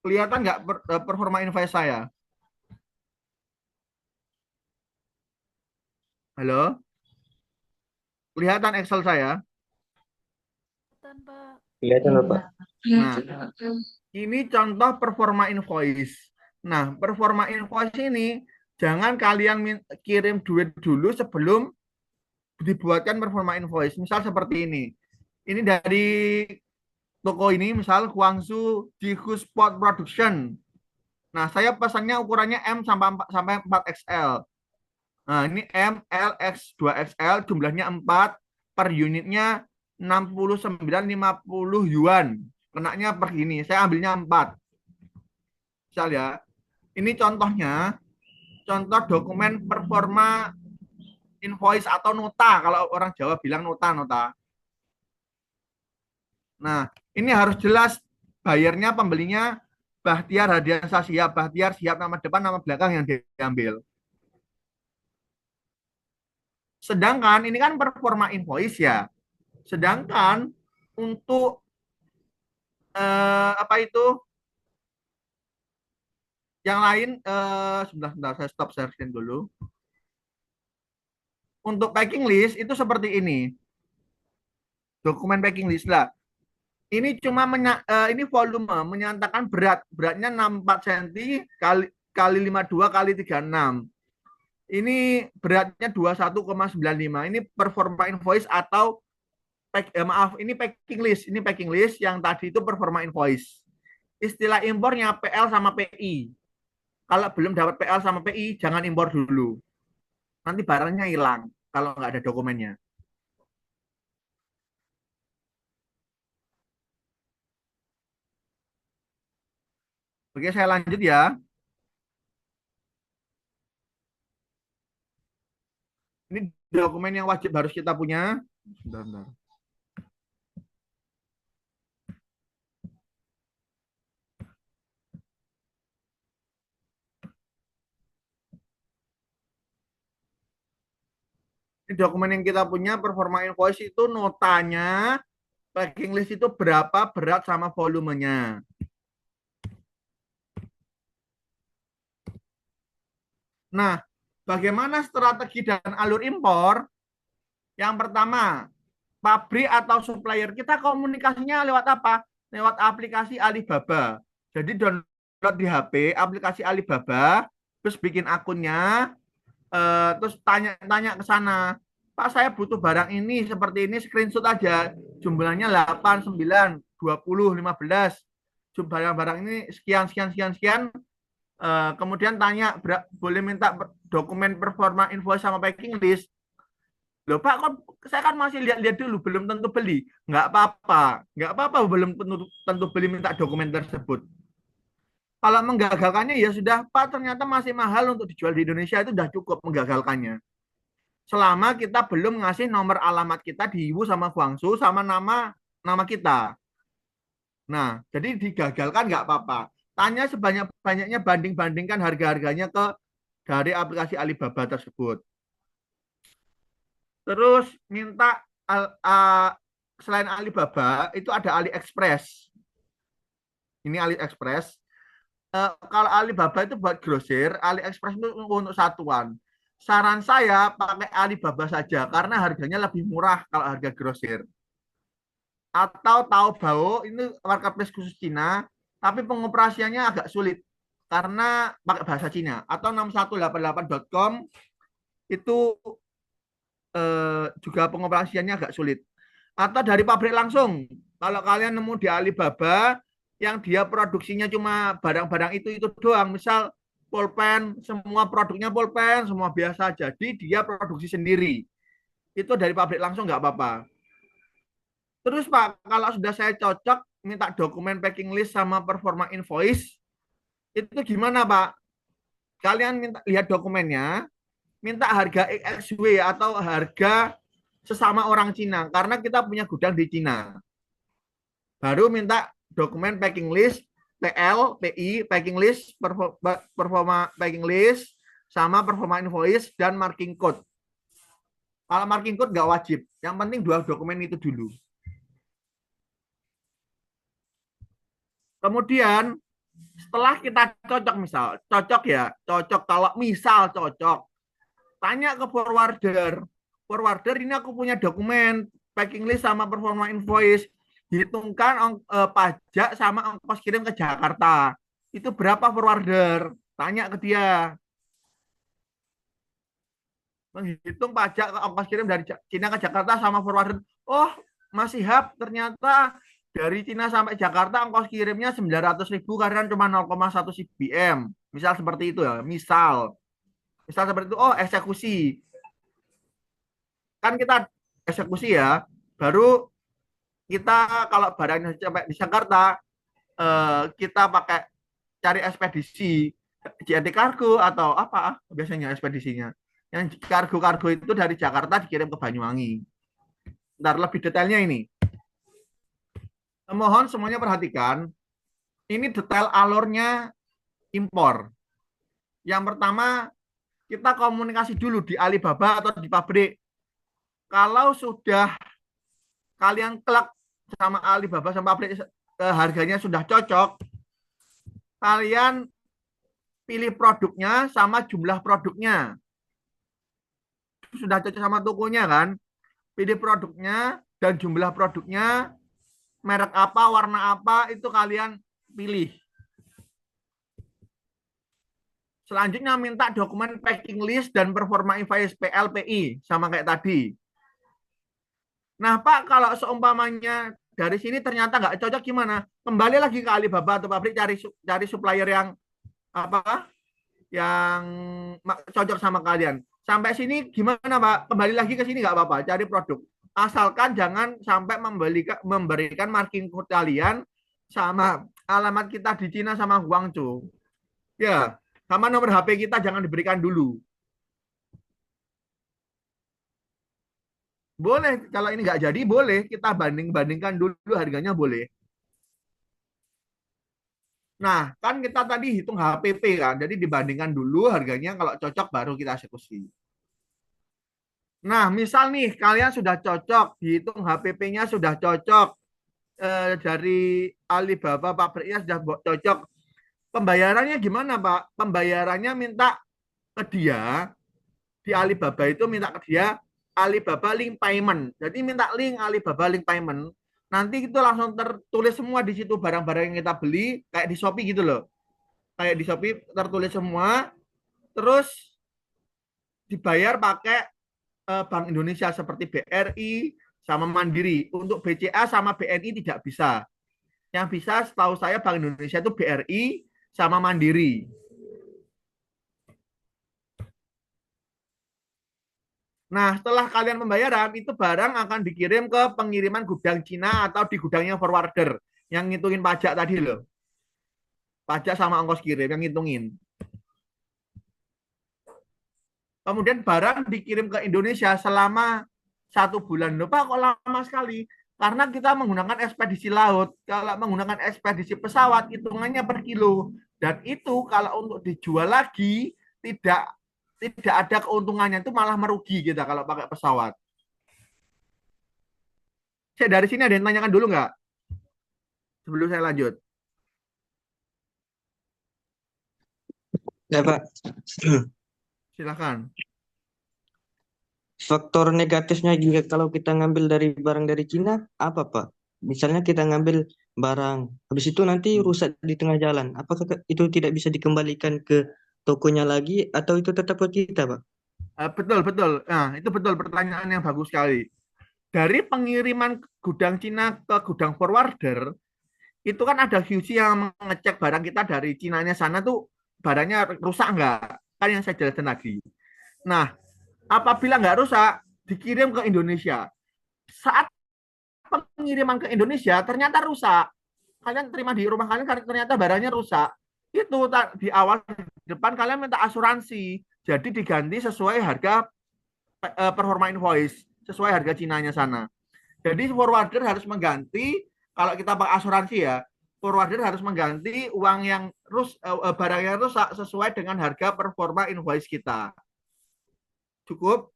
Kelihatan nggak performa invoice saya? Halo? Kelihatan Excel saya? Kelihatan Bapak. Nah, ini contoh performa invoice. Nah, performa invoice ini jangan kalian kirim duit dulu sebelum dibuatkan performa invoice. Misal seperti ini. Ini dari toko ini, misal Guangzhou Jihu Sport Production. Nah, saya pesannya ukurannya M sampai 4XL. Nah, ini M, L, X, 2XL, jumlahnya 4, per unitnya 69,50 yuan. Kenanya per gini, saya ambilnya 4. Misal ya, ini contohnya, contoh dokumen performa invoice atau nota, kalau orang Jawa bilang nota. Nah, ini harus jelas bayarnya, pembelinya Bahtiar Hadiansah siap, Bahtiar siap, nama depan, nama belakang yang diambil. Sedangkan ini kan performa invoice ya. Sedangkan untuk apa itu yang lain, sebentar saya stop sharing dulu. Untuk packing list itu seperti ini. Dokumen packing list lah. Ini cuma ini volume menyatakan beratnya 64 cm kali 52 kali 36. Ini beratnya 21,95. Ini performa invoice atau maaf, ini packing list. Ini packing list yang tadi itu performa invoice. Istilah impornya PL sama PI. Kalau belum dapat PL sama PI, jangan impor dulu. Nanti barangnya hilang kalau nggak ada dokumennya. Oke, saya lanjut ya. Ini dokumen yang wajib harus kita punya. Bentar. Ini dokumen yang kita punya, performa invoice itu notanya, packing list itu berapa berat sama volumenya. Nah, bagaimana strategi dan alur impor? Yang pertama, pabrik atau supplier kita komunikasinya lewat apa? Lewat aplikasi Alibaba. Jadi download di HP aplikasi Alibaba, terus bikin akunnya, terus tanya ke sana, Pak, saya butuh barang ini seperti ini, screenshot aja, jumlahnya 8, 9, 20, 15, barang-barang ini sekian, kemudian tanya, boleh minta dokumen performa invoice sama packing list. Loh Pak, kok saya kan masih lihat-lihat dulu, belum tentu beli. Nggak apa-apa, belum tentu beli minta dokumen tersebut. Kalau menggagalkannya ya sudah, Pak, ternyata masih mahal untuk dijual di Indonesia, itu sudah cukup menggagalkannya. Selama kita belum ngasih nomor alamat kita di Yiwu sama Guangzhou sama nama kita. Nah, jadi digagalkan nggak apa-apa. Tanya sebanyak-banyaknya, banding-bandingkan harga-harganya dari aplikasi Alibaba tersebut. Terus minta selain Alibaba itu ada AliExpress. Ini AliExpress. Kalau Alibaba itu buat grosir, AliExpress itu untuk satuan. Saran saya pakai Alibaba saja karena harganya lebih murah kalau harga grosir. Atau Taobao, ini marketplace khusus Cina, tapi pengoperasiannya agak sulit karena pakai bahasa Cina. Atau 6188.com itu juga pengoperasiannya agak sulit. Atau dari pabrik langsung. Kalau kalian nemu di Alibaba yang dia produksinya cuma barang-barang itu doang, misal pulpen, semua produknya pulpen, semua biasa. Jadi dia produksi sendiri. Itu dari pabrik langsung nggak apa-apa. Terus Pak, kalau sudah saya cocok, minta dokumen packing list sama performa invoice, itu gimana Pak? Kalian minta lihat dokumennya, minta harga XXW atau harga sesama orang Cina, karena kita punya gudang di Cina. Baru minta dokumen packing list, PL, PI, packing list, performa packing list, sama performa invoice, dan marking code. Kalau marking code nggak wajib, yang penting dua dokumen itu dulu. Kemudian setelah kita cocok misal, cocok ya, cocok kalau misal cocok, tanya ke forwarder. Forwarder ini aku punya dokumen packing list sama performa invoice, hitungkan pajak sama ongkos kirim ke Jakarta. Itu berapa forwarder? Tanya ke dia. Menghitung pajak ke ongkos kirim dari Cina ke Jakarta sama forwarder. Oh, Mas Ihab ternyata dari Cina sampai Jakarta ongkos kirimnya 900.000 karena cuma 0,1 CBM. Misal seperti itu ya, misal seperti itu. Oh, eksekusi. Kan kita eksekusi ya, baru kita kalau barangnya sampai di Jakarta, kita pakai cari ekspedisi JNT Kargo atau apa biasanya ekspedisinya. Yang kargo-kargo itu dari Jakarta dikirim ke Banyuwangi. Ntar lebih detailnya ini. Mohon semuanya perhatikan, ini detail alurnya impor. Yang pertama, kita komunikasi dulu di Alibaba atau di pabrik. Kalau sudah kalian klek sama Alibaba sama pabrik, harganya sudah cocok, kalian pilih produknya sama jumlah produknya. Sudah cocok sama tokonya kan? Pilih produknya dan jumlah produknya, merek apa, warna apa, itu kalian pilih. Selanjutnya minta dokumen packing list dan performa invoice PLPI sama kayak tadi. Nah Pak, kalau seumpamanya dari sini ternyata nggak cocok gimana? Kembali lagi ke Alibaba atau pabrik, cari supplier yang apa? Yang cocok sama kalian. Sampai sini gimana Pak? Kembali lagi ke sini nggak apa-apa, cari produk. Asalkan jangan sampai memberikan marking code kalian sama alamat kita di Cina sama Guangzhou. Ya, sama nomor HP kita jangan diberikan dulu. Boleh, kalau ini nggak jadi boleh, kita banding-bandingkan dulu harganya boleh. Nah, kan kita tadi hitung HPP kan, jadi dibandingkan dulu harganya, kalau cocok baru kita eksekusi. Nah, misal nih kalian sudah cocok, dihitung HPP-nya sudah cocok, dari Alibaba pabriknya sudah cocok. Pembayarannya gimana, Pak? Pembayarannya minta ke dia, di Alibaba itu minta ke dia Alibaba Link Payment. Jadi minta link Alibaba Link Payment. Nanti itu langsung tertulis semua di situ barang-barang yang kita beli, kayak di Shopee gitu loh. Kayak di Shopee tertulis semua, terus dibayar pakai Bank Indonesia seperti BRI sama Mandiri. Untuk BCA sama BNI tidak bisa. Yang bisa setahu saya Bank Indonesia itu BRI sama Mandiri. Nah, setelah kalian pembayaran, itu barang akan dikirim ke pengiriman gudang Cina atau di gudangnya forwarder yang ngitungin pajak tadi loh. Pajak sama ongkos kirim yang ngitungin. Kemudian barang dikirim ke Indonesia selama 1 bulan. Loh, Pak, kok lama sekali? Karena kita menggunakan ekspedisi laut. Kalau menggunakan ekspedisi pesawat, hitungannya per kilo. Dan itu kalau untuk dijual lagi, tidak ada keuntungannya. Itu malah merugi kita kalau pakai pesawat. Saya dari sini ada yang tanyakan dulu nggak? Sebelum saya lanjut. Ya, Pak. Silakan. Faktor negatifnya juga kalau kita ngambil dari barang dari Cina, apa, Pak? Misalnya kita ngambil barang, habis itu nanti rusak di tengah jalan. Apakah itu tidak bisa dikembalikan ke tokonya lagi, atau itu tetap ke kita, Pak? Betul, betul. Nah, itu betul, pertanyaan yang bagus sekali. Dari pengiriman gudang Cina ke gudang forwarder, itu kan ada QC yang mengecek barang kita dari Cinanya sana tuh barangnya rusak nggak? Kan yang saya jelaskan tadi. Nah, apabila nggak rusak, dikirim ke Indonesia. Saat pengiriman ke Indonesia ternyata rusak. Kalian terima di rumah kalian ternyata barangnya rusak. Itu di awal di depan kalian minta asuransi. Jadi diganti sesuai harga performa invoice, sesuai harga Cinanya sana. Jadi forwarder harus mengganti, kalau kita pakai asuransi ya, forwarder harus mengganti uang yang barang yang rusak sesuai dengan harga performa invoice kita. Cukup?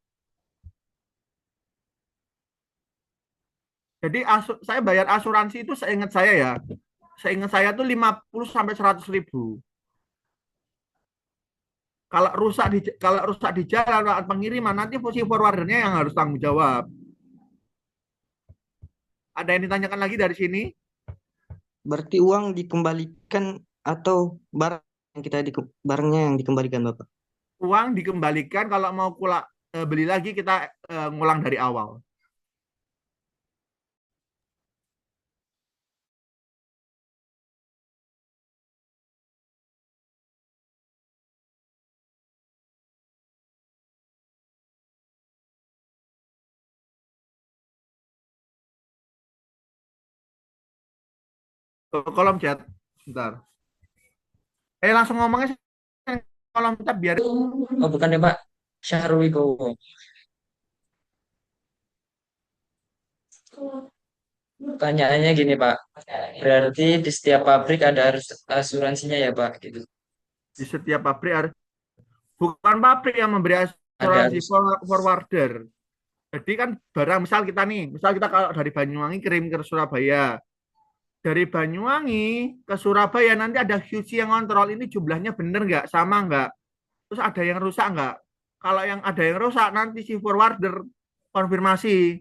Jadi saya bayar asuransi itu seingat saya ya. Seingat saya tuh 50 sampai 100 ribu. Kalau rusak di jalan saat pengiriman, nanti posisi forwardernya yang harus tanggung jawab. Ada yang ditanyakan lagi dari sini? Berarti uang dikembalikan atau barangnya yang dikembalikan, Bapak? Uang dikembalikan, kalau mau beli lagi kita ngulang dari awal. Kolom chat, sebentar. Langsung ngomongnya kolom chat biar. Oh, bukan ya, Pak. Syahrul Wibowo. Pertanyaannya gini, Pak. Berarti di setiap pabrik ada harus asuransinya ya, Pak? Gitu. Di setiap pabrik harus, bukan pabrik yang memberi Ada asuransi, harus. forwarder. Jadi kan barang, misal kita kalau dari Banyuwangi kirim ke Surabaya. Dari Banyuwangi ke Surabaya nanti ada QC yang kontrol ini jumlahnya benar nggak, sama nggak. Terus ada yang rusak nggak. Kalau yang ada yang rusak nanti si forwarder konfirmasi.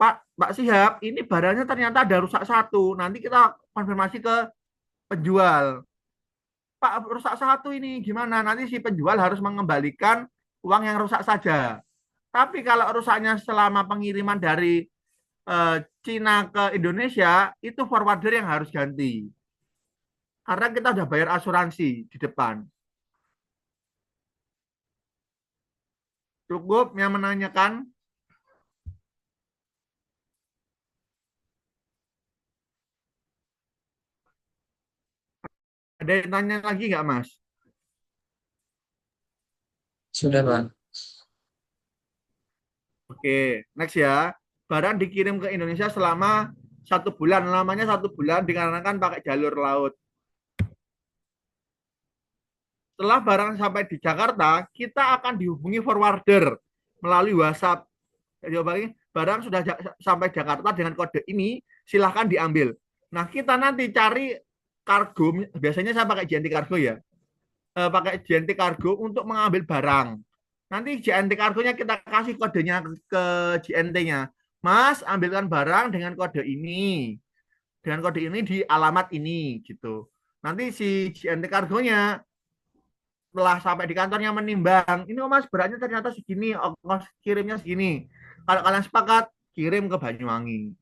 Pak Sihab, ini barangnya ternyata ada rusak satu. Nanti kita konfirmasi ke penjual. Pak, rusak satu ini gimana? Nanti si penjual harus mengembalikan uang yang rusak saja. Tapi kalau rusaknya selama pengiriman dari Cina ke Indonesia, itu forwarder yang harus ganti. Karena kita udah bayar asuransi di depan. Cukup yang menanyakan? Ada yang tanya lagi nggak, Mas? Sudah, Pak. Oke, next ya. Barang dikirim ke Indonesia selama 1 bulan. Lamanya 1 bulan dikarenakan pakai jalur laut. Setelah barang sampai di Jakarta, kita akan dihubungi forwarder melalui WhatsApp. Jadi barang sudah sampai Jakarta dengan kode ini, silahkan diambil. Nah, kita nanti cari kargo, biasanya saya pakai JNT Kargo ya. Pakai JNT Kargo untuk mengambil barang. Nanti JNT Kargonya kita kasih kodenya ke JNT-nya. Mas, ambilkan barang dengan kode ini. Dengan kode ini di alamat ini gitu. Nanti si JNT Kargonya setelah sampai di kantornya menimbang, ini Mas beratnya ternyata segini, kirimnya segini. Kalau kalian sepakat, kirim ke Banyuwangi.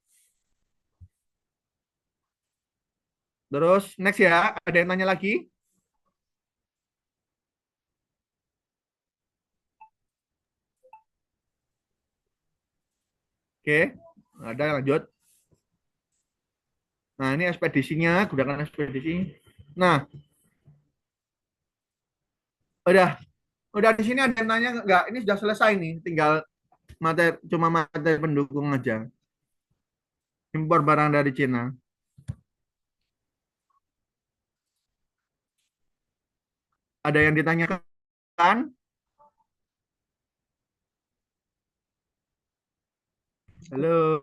Terus next ya, ada yang tanya lagi? Oke, ada yang lanjut. Nah, ini ekspedisinya, gunakan ekspedisi. Nah, udah di sini ada yang tanya nggak? Ini sudah selesai nih, tinggal cuma materi pendukung aja. Impor barang dari Cina. Ada yang ditanyakan? Halo,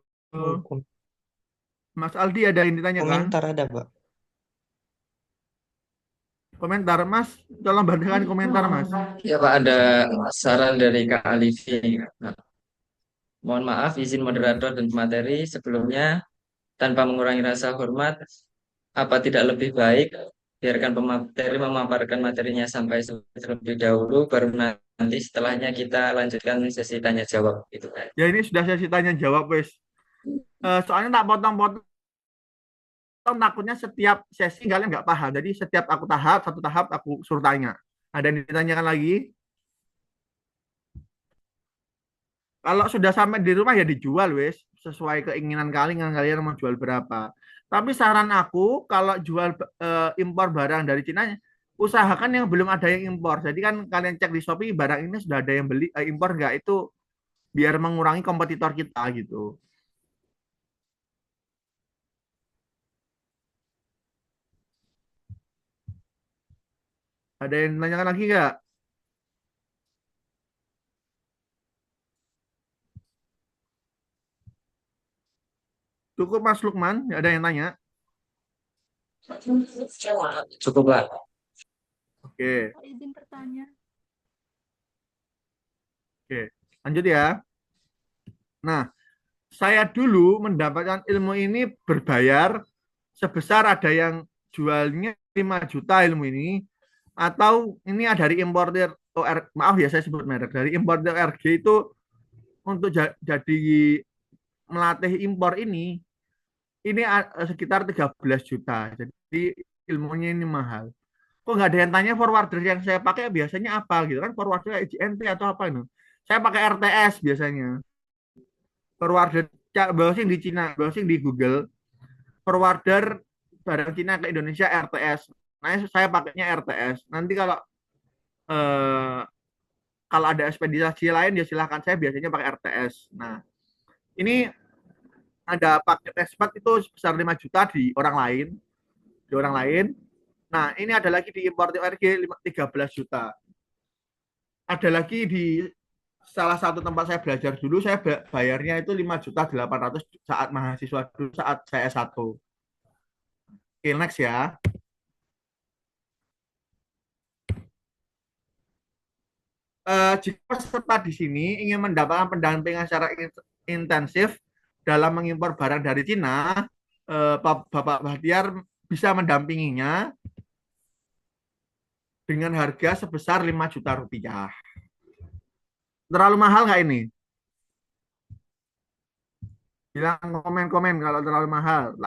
Mas Aldi, ada yang ditanyakan? Komentar ada, Pak. Komentar, Mas. Tolong bantukan komentar, Mas. Ya, Pak, ada saran dari Kak Alifi. Nah, mohon maaf, izin moderator dan materi sebelumnya, tanpa mengurangi rasa hormat, apa tidak lebih baik biarkan pemateri memaparkan materinya sampai terlebih dahulu, baru nanti setelahnya kita lanjutkan sesi tanya jawab gitu kan. Ya ini sudah sesi tanya jawab, wes. Soalnya tak potong-potong takutnya setiap sesi kalian nggak paham. Jadi setiap satu tahap aku suruh tanya. Ada yang ditanyakan lagi? Kalau sudah sampai di rumah ya dijual wes sesuai keinginan kalian mau jual berapa. Tapi saran aku kalau jual impor barang dari Cina, usahakan yang belum ada yang impor. Jadi kan kalian cek di Shopee barang ini sudah ada yang beli impor nggak, itu biar mengurangi kompetitor kita gitu. Ada yang menanyakan lagi nggak? Cukup Mas Lukman, nggak ada yang tanya? Cukup, Pak. Oke, Izin bertanya. oke. Lanjut ya. Nah, saya dulu mendapatkan ilmu ini berbayar sebesar ada yang jualnya 5 juta ilmu ini, atau ini ada dari importer maaf ya saya sebut merek, dari importer RG itu untuk jadi melatih impor ini sekitar 13 juta. Jadi ilmunya ini mahal. Kok nggak ada yang tanya forwarder yang saya pakai biasanya apa gitu kan, forwarder kayak GNT atau apa itu. Saya pakai RTS biasanya. Forwarder browsing di Cina, browsing di Google, forwarder barang Cina ke Indonesia RTS. Nah, saya pakainya RTS. Nanti eh, kalau ada ekspedisi lain ya silahkan, saya biasanya pakai RTS. Nah, ini ada paket expat itu sebesar 5 juta di orang lain. Nah, ini ada lagi di impor RG 13 juta. Ada lagi di salah satu tempat saya belajar dulu, saya bayarnya itu 5.800.000 saat mahasiswa dulu, saat saya S1. Oke, next ya. Jika peserta di sini ingin mendapatkan pendampingan secara intensif dalam mengimpor barang dari Cina, Bapak Bahtiar bisa mendampinginya dengan harga sebesar 5 juta rupiah. Terlalu mahal nggak ini? Bilang komen-komen kalau terlalu mahal.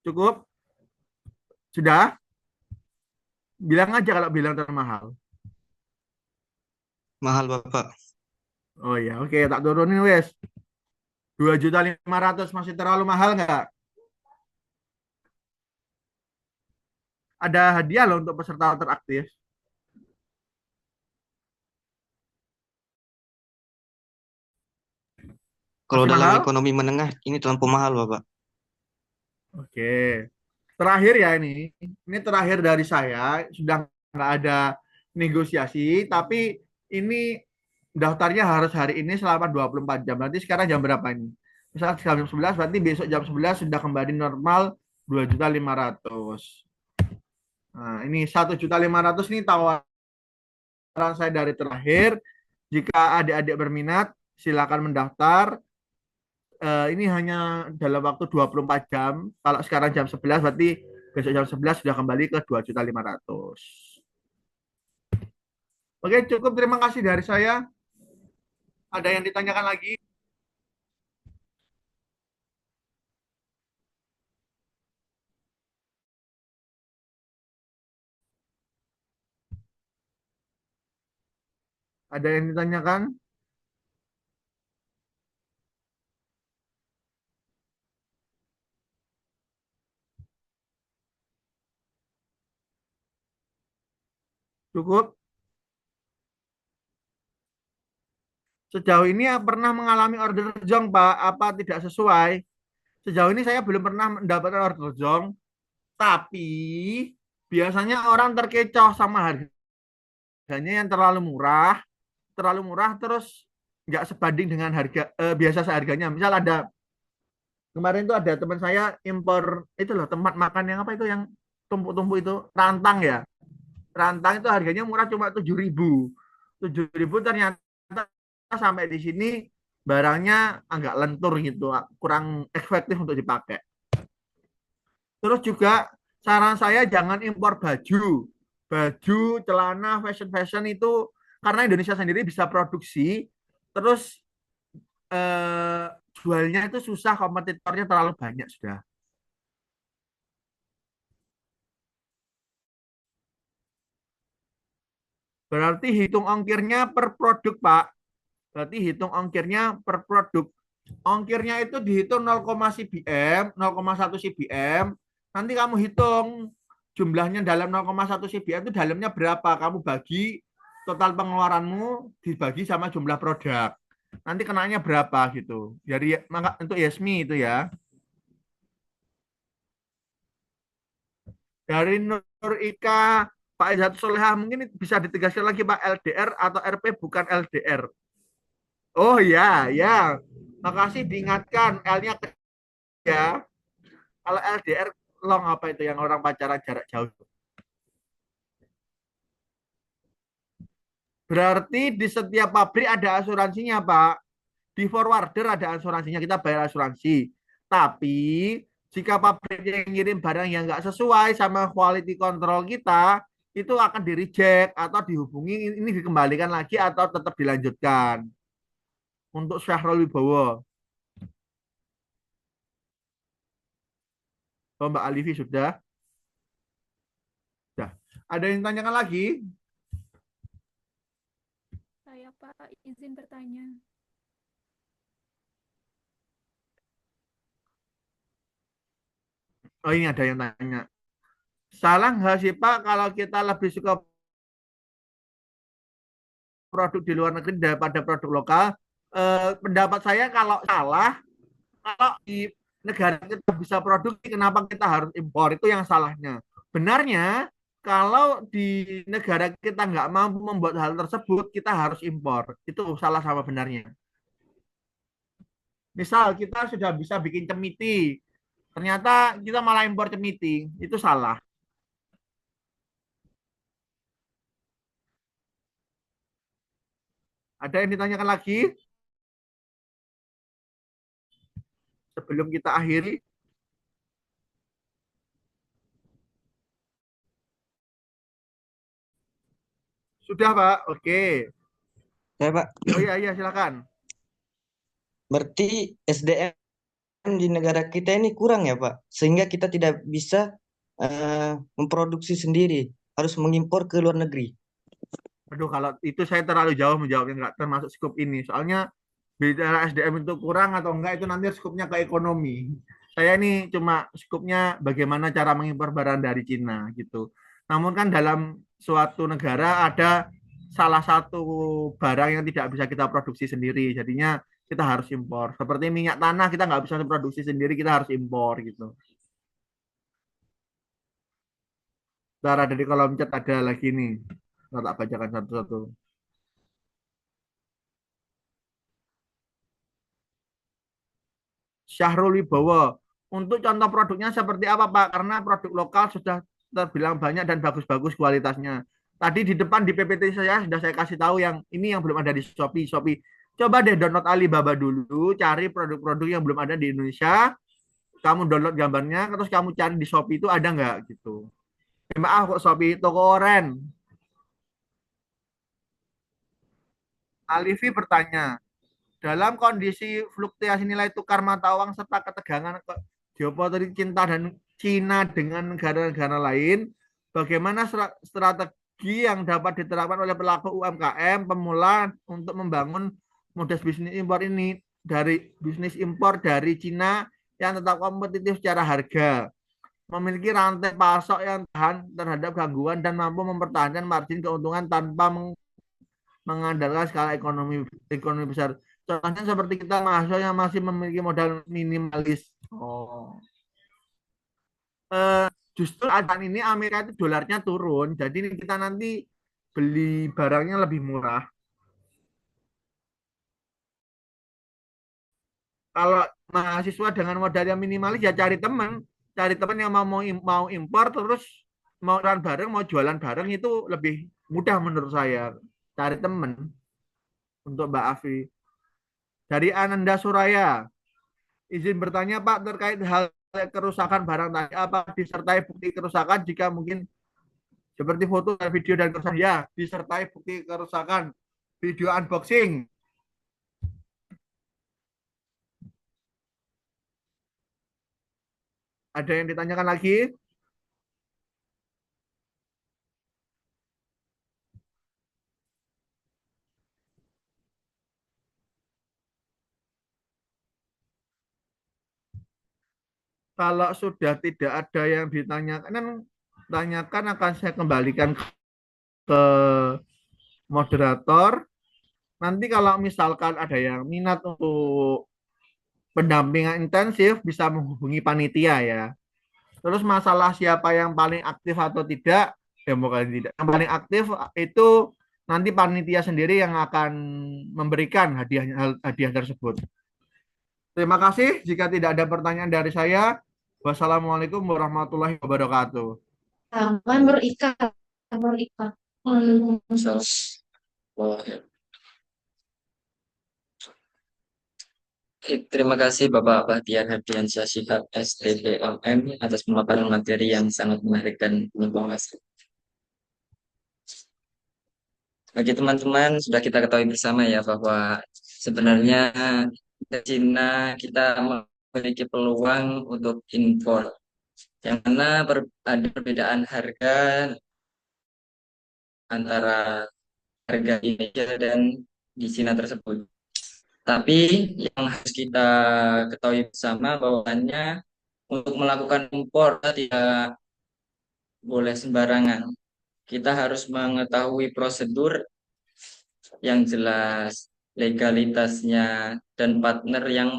Cukup? Sudah? Bilang aja kalau bilang terlalu mahal. Mahal Bapak. Oh ya, oke, tak turunin wes. 2.500.000 masih terlalu mahal nggak? Ada hadiah loh untuk peserta teraktif. Kalau Masih dalam mahal? ekonomi menengah ini terlampau mahal Bapak. Oke. Terakhir ya ini. Ini terakhir dari saya. Sudah nggak ada negosiasi, tapi ini daftarnya harus hari ini selama 24 jam. Nanti sekarang jam berapa ini? Misalnya jam 11, berarti besok jam 11 sudah kembali normal 2.500.000. Nah, ini 1.500.000 ini tawaran saya dari terakhir. Jika adik-adik berminat, silakan mendaftar. Ini hanya dalam waktu 24 jam. Kalau sekarang jam 11, berarti besok jam 11 sudah kembali ke 2.500.000. Oke, cukup. Terima kasih dari saya. Ada yang ditanyakan lagi? Ada yang ditanyakan? Cukup. Sejauh ini pernah mengalami order jong, Pak? Apa tidak sesuai? Sejauh ini saya belum pernah mendapatkan order jong, tapi biasanya orang terkecoh sama harganya yang terlalu murah terus nggak sebanding dengan harga biasa seharganya. Misal kemarin itu ada teman saya impor itu loh, tempat makan yang apa itu yang tumpuk-tumpuk itu, rantang ya. Rantang itu harganya murah cuma 7.000. 7.000 ternyata sampai di sini barangnya agak lentur gitu, kurang efektif untuk dipakai. Terus juga saran saya jangan impor baju, celana, fashion itu karena Indonesia sendiri bisa produksi, terus jualnya itu susah, kompetitornya terlalu banyak sudah. Berarti hitung ongkirnya per produk, Pak. Berarti hitung ongkirnya per produk. Ongkirnya itu dihitung 0,1 cbm. Nanti kamu hitung jumlahnya dalam 0,1 cbm itu dalamnya berapa. Kamu bagi total pengeluaranmu dibagi sama jumlah produk. Nanti kenanya berapa gitu. Jadi maka untuk Yasmi itu ya. Dari Nur Ika, Pak Izzat Solehah, mungkin bisa ditegaskan lagi Pak, LDR atau RP bukan LDR. Oh ya, ya. Makasih diingatkan L-nya ya. Kalau LDR long apa itu yang orang pacaran jarak jauh. Berarti di setiap pabrik ada asuransinya, Pak. Di forwarder ada asuransinya, kita bayar asuransi. Tapi jika pabrik yang ngirim barang yang nggak sesuai sama quality control kita, itu akan di reject atau dihubungi, ini dikembalikan lagi atau tetap dilanjutkan. Untuk Syahrul Wibowo. Oh, Mbak Alifi sudah? Sudah. Ada yang tanyakan lagi? Saya Pak izin bertanya. Oh, ini ada yang tanya. Salah nggak sih Pak kalau kita lebih suka produk di luar negeri daripada produk lokal? Pendapat saya kalau salah, kalau di negara kita bisa produksi, kenapa kita harus impor? Itu yang salahnya. Benarnya, kalau di negara kita nggak mampu membuat hal tersebut, kita harus impor. Itu salah sama benarnya. Misal kita sudah bisa bikin cemiti, ternyata kita malah impor cemiti, itu salah. Ada yang ditanyakan lagi? Sebelum kita akhiri. Sudah, Pak. Oke. Saya Pak, Oh iya, iya, silakan. berarti SDM di negara kita ini kurang ya Pak, sehingga kita tidak bisa memproduksi sendiri, harus mengimpor ke luar negeri. Aduh, kalau itu saya terlalu jauh menjawabnya, nggak termasuk skop ini. Soalnya bicara SDM itu kurang atau enggak, itu nanti skupnya ke ekonomi. Saya ini cuma skupnya bagaimana cara mengimpor barang dari Cina gitu. Namun kan dalam suatu negara ada salah satu barang yang tidak bisa kita produksi sendiri. Jadinya kita harus impor. Seperti minyak tanah kita nggak bisa produksi sendiri, kita harus impor gitu. Ntar ada di kolom chat ada lagi nih. Ntar tak bacakan satu-satu. Syahrul Wibowo. Untuk contoh produknya seperti apa Pak? Karena produk lokal sudah terbilang banyak dan bagus-bagus kualitasnya. Tadi di depan di PPT saya sudah saya kasih tahu yang ini yang belum ada di Shopee. Shopee. Coba deh download Alibaba dulu, cari produk-produk yang belum ada di Indonesia. Kamu download gambarnya, terus kamu cari di Shopee itu ada nggak gitu. Maaf kok Shopee, toko oren. Alifi bertanya, dalam kondisi fluktuasi nilai tukar mata uang serta ketegangan geopolitik cinta dan Cina dengan negara-negara lain, bagaimana strategi yang dapat diterapkan oleh pelaku UMKM pemula untuk membangun modus bisnis impor ini dari bisnis impor dari Cina yang tetap kompetitif secara harga, memiliki rantai pasok yang tahan terhadap gangguan dan mampu mempertahankan margin keuntungan tanpa mengandalkan skala ekonomi besar. Contohnya seperti kita mahasiswa yang masih memiliki modal minimalis. Oh. Justru saat ini Amerika itu dolarnya turun, jadi kita nanti beli barangnya lebih murah. Kalau mahasiswa dengan modal yang minimalis ya cari teman yang mau impor terus mau run bareng, mau jualan bareng itu lebih mudah menurut saya. Cari teman untuk Mbak Afi. Dari Ananda Suraya, izin bertanya Pak terkait hal kerusakan barang tadi, apa disertai bukti kerusakan jika mungkin seperti foto dan video dan kerusakan ya, disertai bukti kerusakan, video unboxing. Ada yang ditanyakan lagi? Kalau sudah tidak ada yang ditanyakan, akan saya kembalikan ke moderator. Nanti kalau misalkan ada yang minat untuk pendampingan intensif, bisa menghubungi panitia ya. Terus masalah siapa yang paling aktif atau tidak, ya bukan tidak. Yang paling aktif itu nanti panitia sendiri yang akan memberikan hadiah tersebut. Terima kasih. Jika tidak ada pertanyaan dari saya, wassalamualaikum warahmatullahi wabarakatuh. Aman Ika. Nur Ika. Terima kasih Bapak Bahtiar Hardiansyah Shihab STPMM atas pemaparan materi yang sangat menarik dan menguasai. Bagi teman-teman, sudah kita ketahui bersama ya bahwa sebenarnya di Cina kita memiliki peluang untuk impor, yang mana ada perbedaan harga antara harga di Indonesia dan di Cina tersebut. Tapi yang harus kita ketahui bersama bahwasannya untuk melakukan impor tidak boleh sembarangan. Kita harus mengetahui prosedur yang jelas, legalitasnya, dan partner yang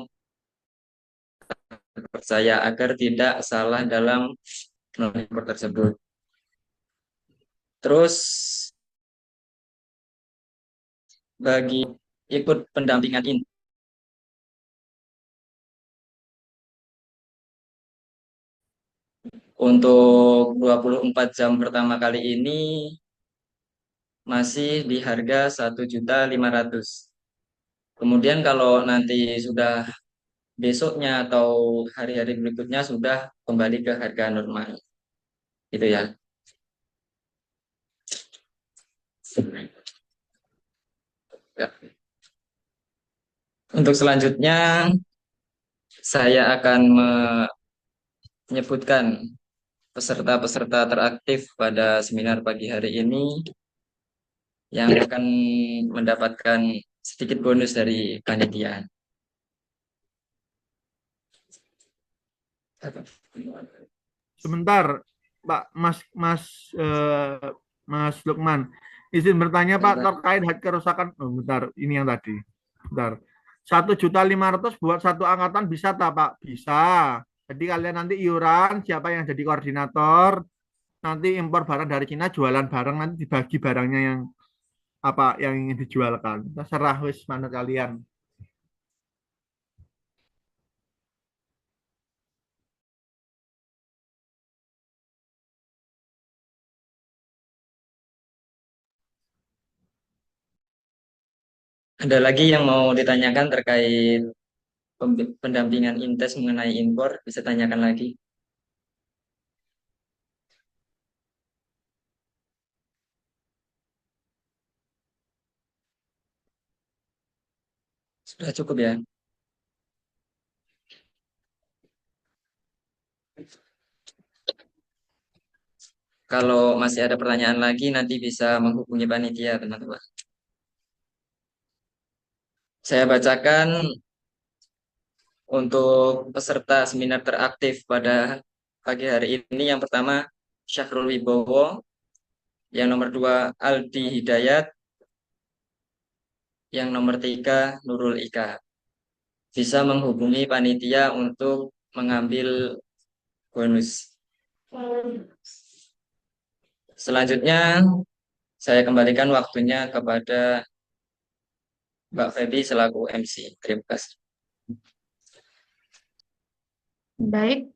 terpercaya agar tidak salah dalam impor tersebut. Terus bagi ikut pendampingan ini, untuk 24 jam pertama kali ini masih di harga 1.500.000. Kemudian kalau nanti sudah besoknya atau hari-hari berikutnya sudah kembali ke harga normal. Gitu ya. Ya. Untuk selanjutnya saya akan menyebutkan peserta-peserta teraktif pada seminar pagi hari ini yang akan mendapatkan sedikit bonus dari panitia. Sebentar, Pak Mas Lukman. Izin bertanya Pak terkait hak kerusakan. Oh, bentar, ini yang tadi. Bentar. 1.500.000 buat satu angkatan bisa tak Pak? Bisa. Jadi kalian nanti iuran, siapa yang jadi koordinator, nanti impor barang dari Cina, jualan barang, nanti dibagi barangnya yang apa yang ingin dijualkan. Terserah wis manut kalian. Ada lagi yang mau ditanyakan terkait pendampingan Intes mengenai impor? Bisa tanyakan lagi. Sudah cukup ya. Kalau masih ada pertanyaan lagi, nanti bisa menghubungi panitia, teman-teman. Saya bacakan untuk peserta seminar teraktif pada pagi hari ini. Yang pertama, Syahrul Wibowo. Yang nomor 2, Aldi Hidayat. Yang nomor 3, Nurul Ika. Bisa menghubungi panitia untuk mengambil bonus. Selanjutnya, saya kembalikan waktunya kepada Mbak Feby selaku MC. Terima kasih. Baik,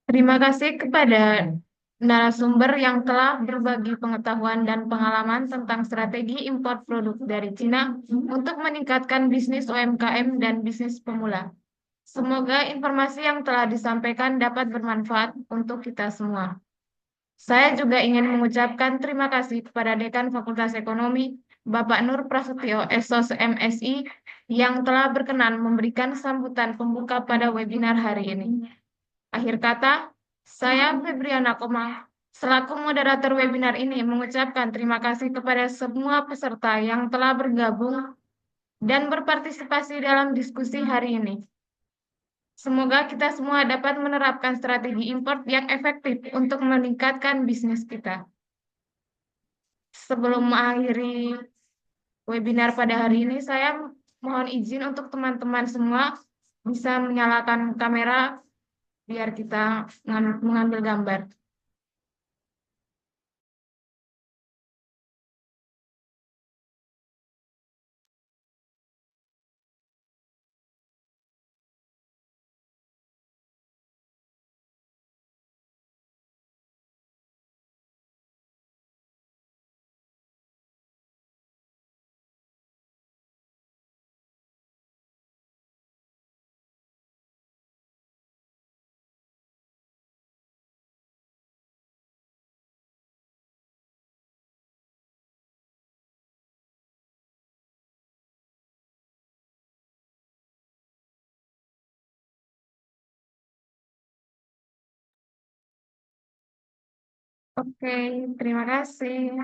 terima kasih kepada narasumber yang telah berbagi pengetahuan dan pengalaman tentang strategi impor produk dari Cina untuk meningkatkan bisnis UMKM dan bisnis pemula. Semoga informasi yang telah disampaikan dapat bermanfaat untuk kita semua. Saya juga ingin mengucapkan terima kasih kepada Dekan Fakultas Ekonomi, Bapak Nur Prasetyo, SOS MSI, yang telah berkenan memberikan sambutan pembuka pada webinar hari ini. Akhir kata, saya Febriana Komang, selaku moderator webinar ini mengucapkan terima kasih kepada semua peserta yang telah bergabung dan berpartisipasi dalam diskusi hari ini. Semoga kita semua dapat menerapkan strategi import yang efektif untuk meningkatkan bisnis kita. Sebelum mengakhiri webinar pada hari ini, saya mohon izin untuk teman-teman semua bisa menyalakan kamera biar kita mengambil gambar. Oke, terima kasih.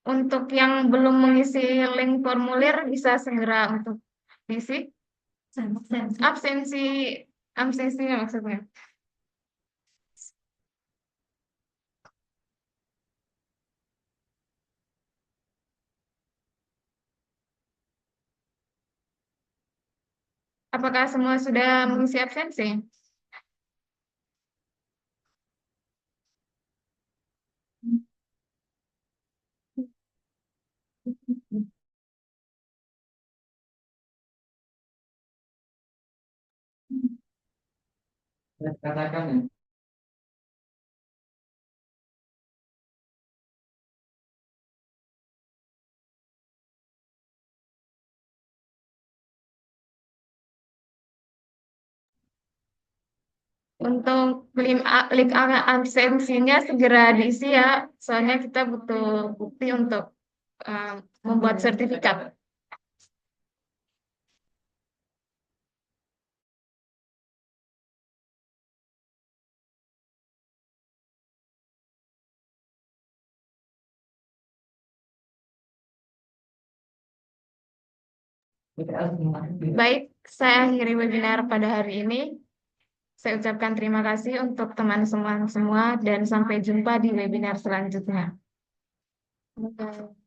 Untuk yang belum mengisi link formulir bisa segera untuk diisi. Absensi, absensinya maksudnya. Apakah semua sudah mengisi absensi? Katakan ya. Untuk link absensinya segera diisi ya, soalnya kita butuh bukti untuk membuat sertifikat. Baik, saya akhiri webinar pada hari ini. Saya ucapkan terima kasih untuk teman semua dan sampai jumpa di webinar selanjutnya. Oke.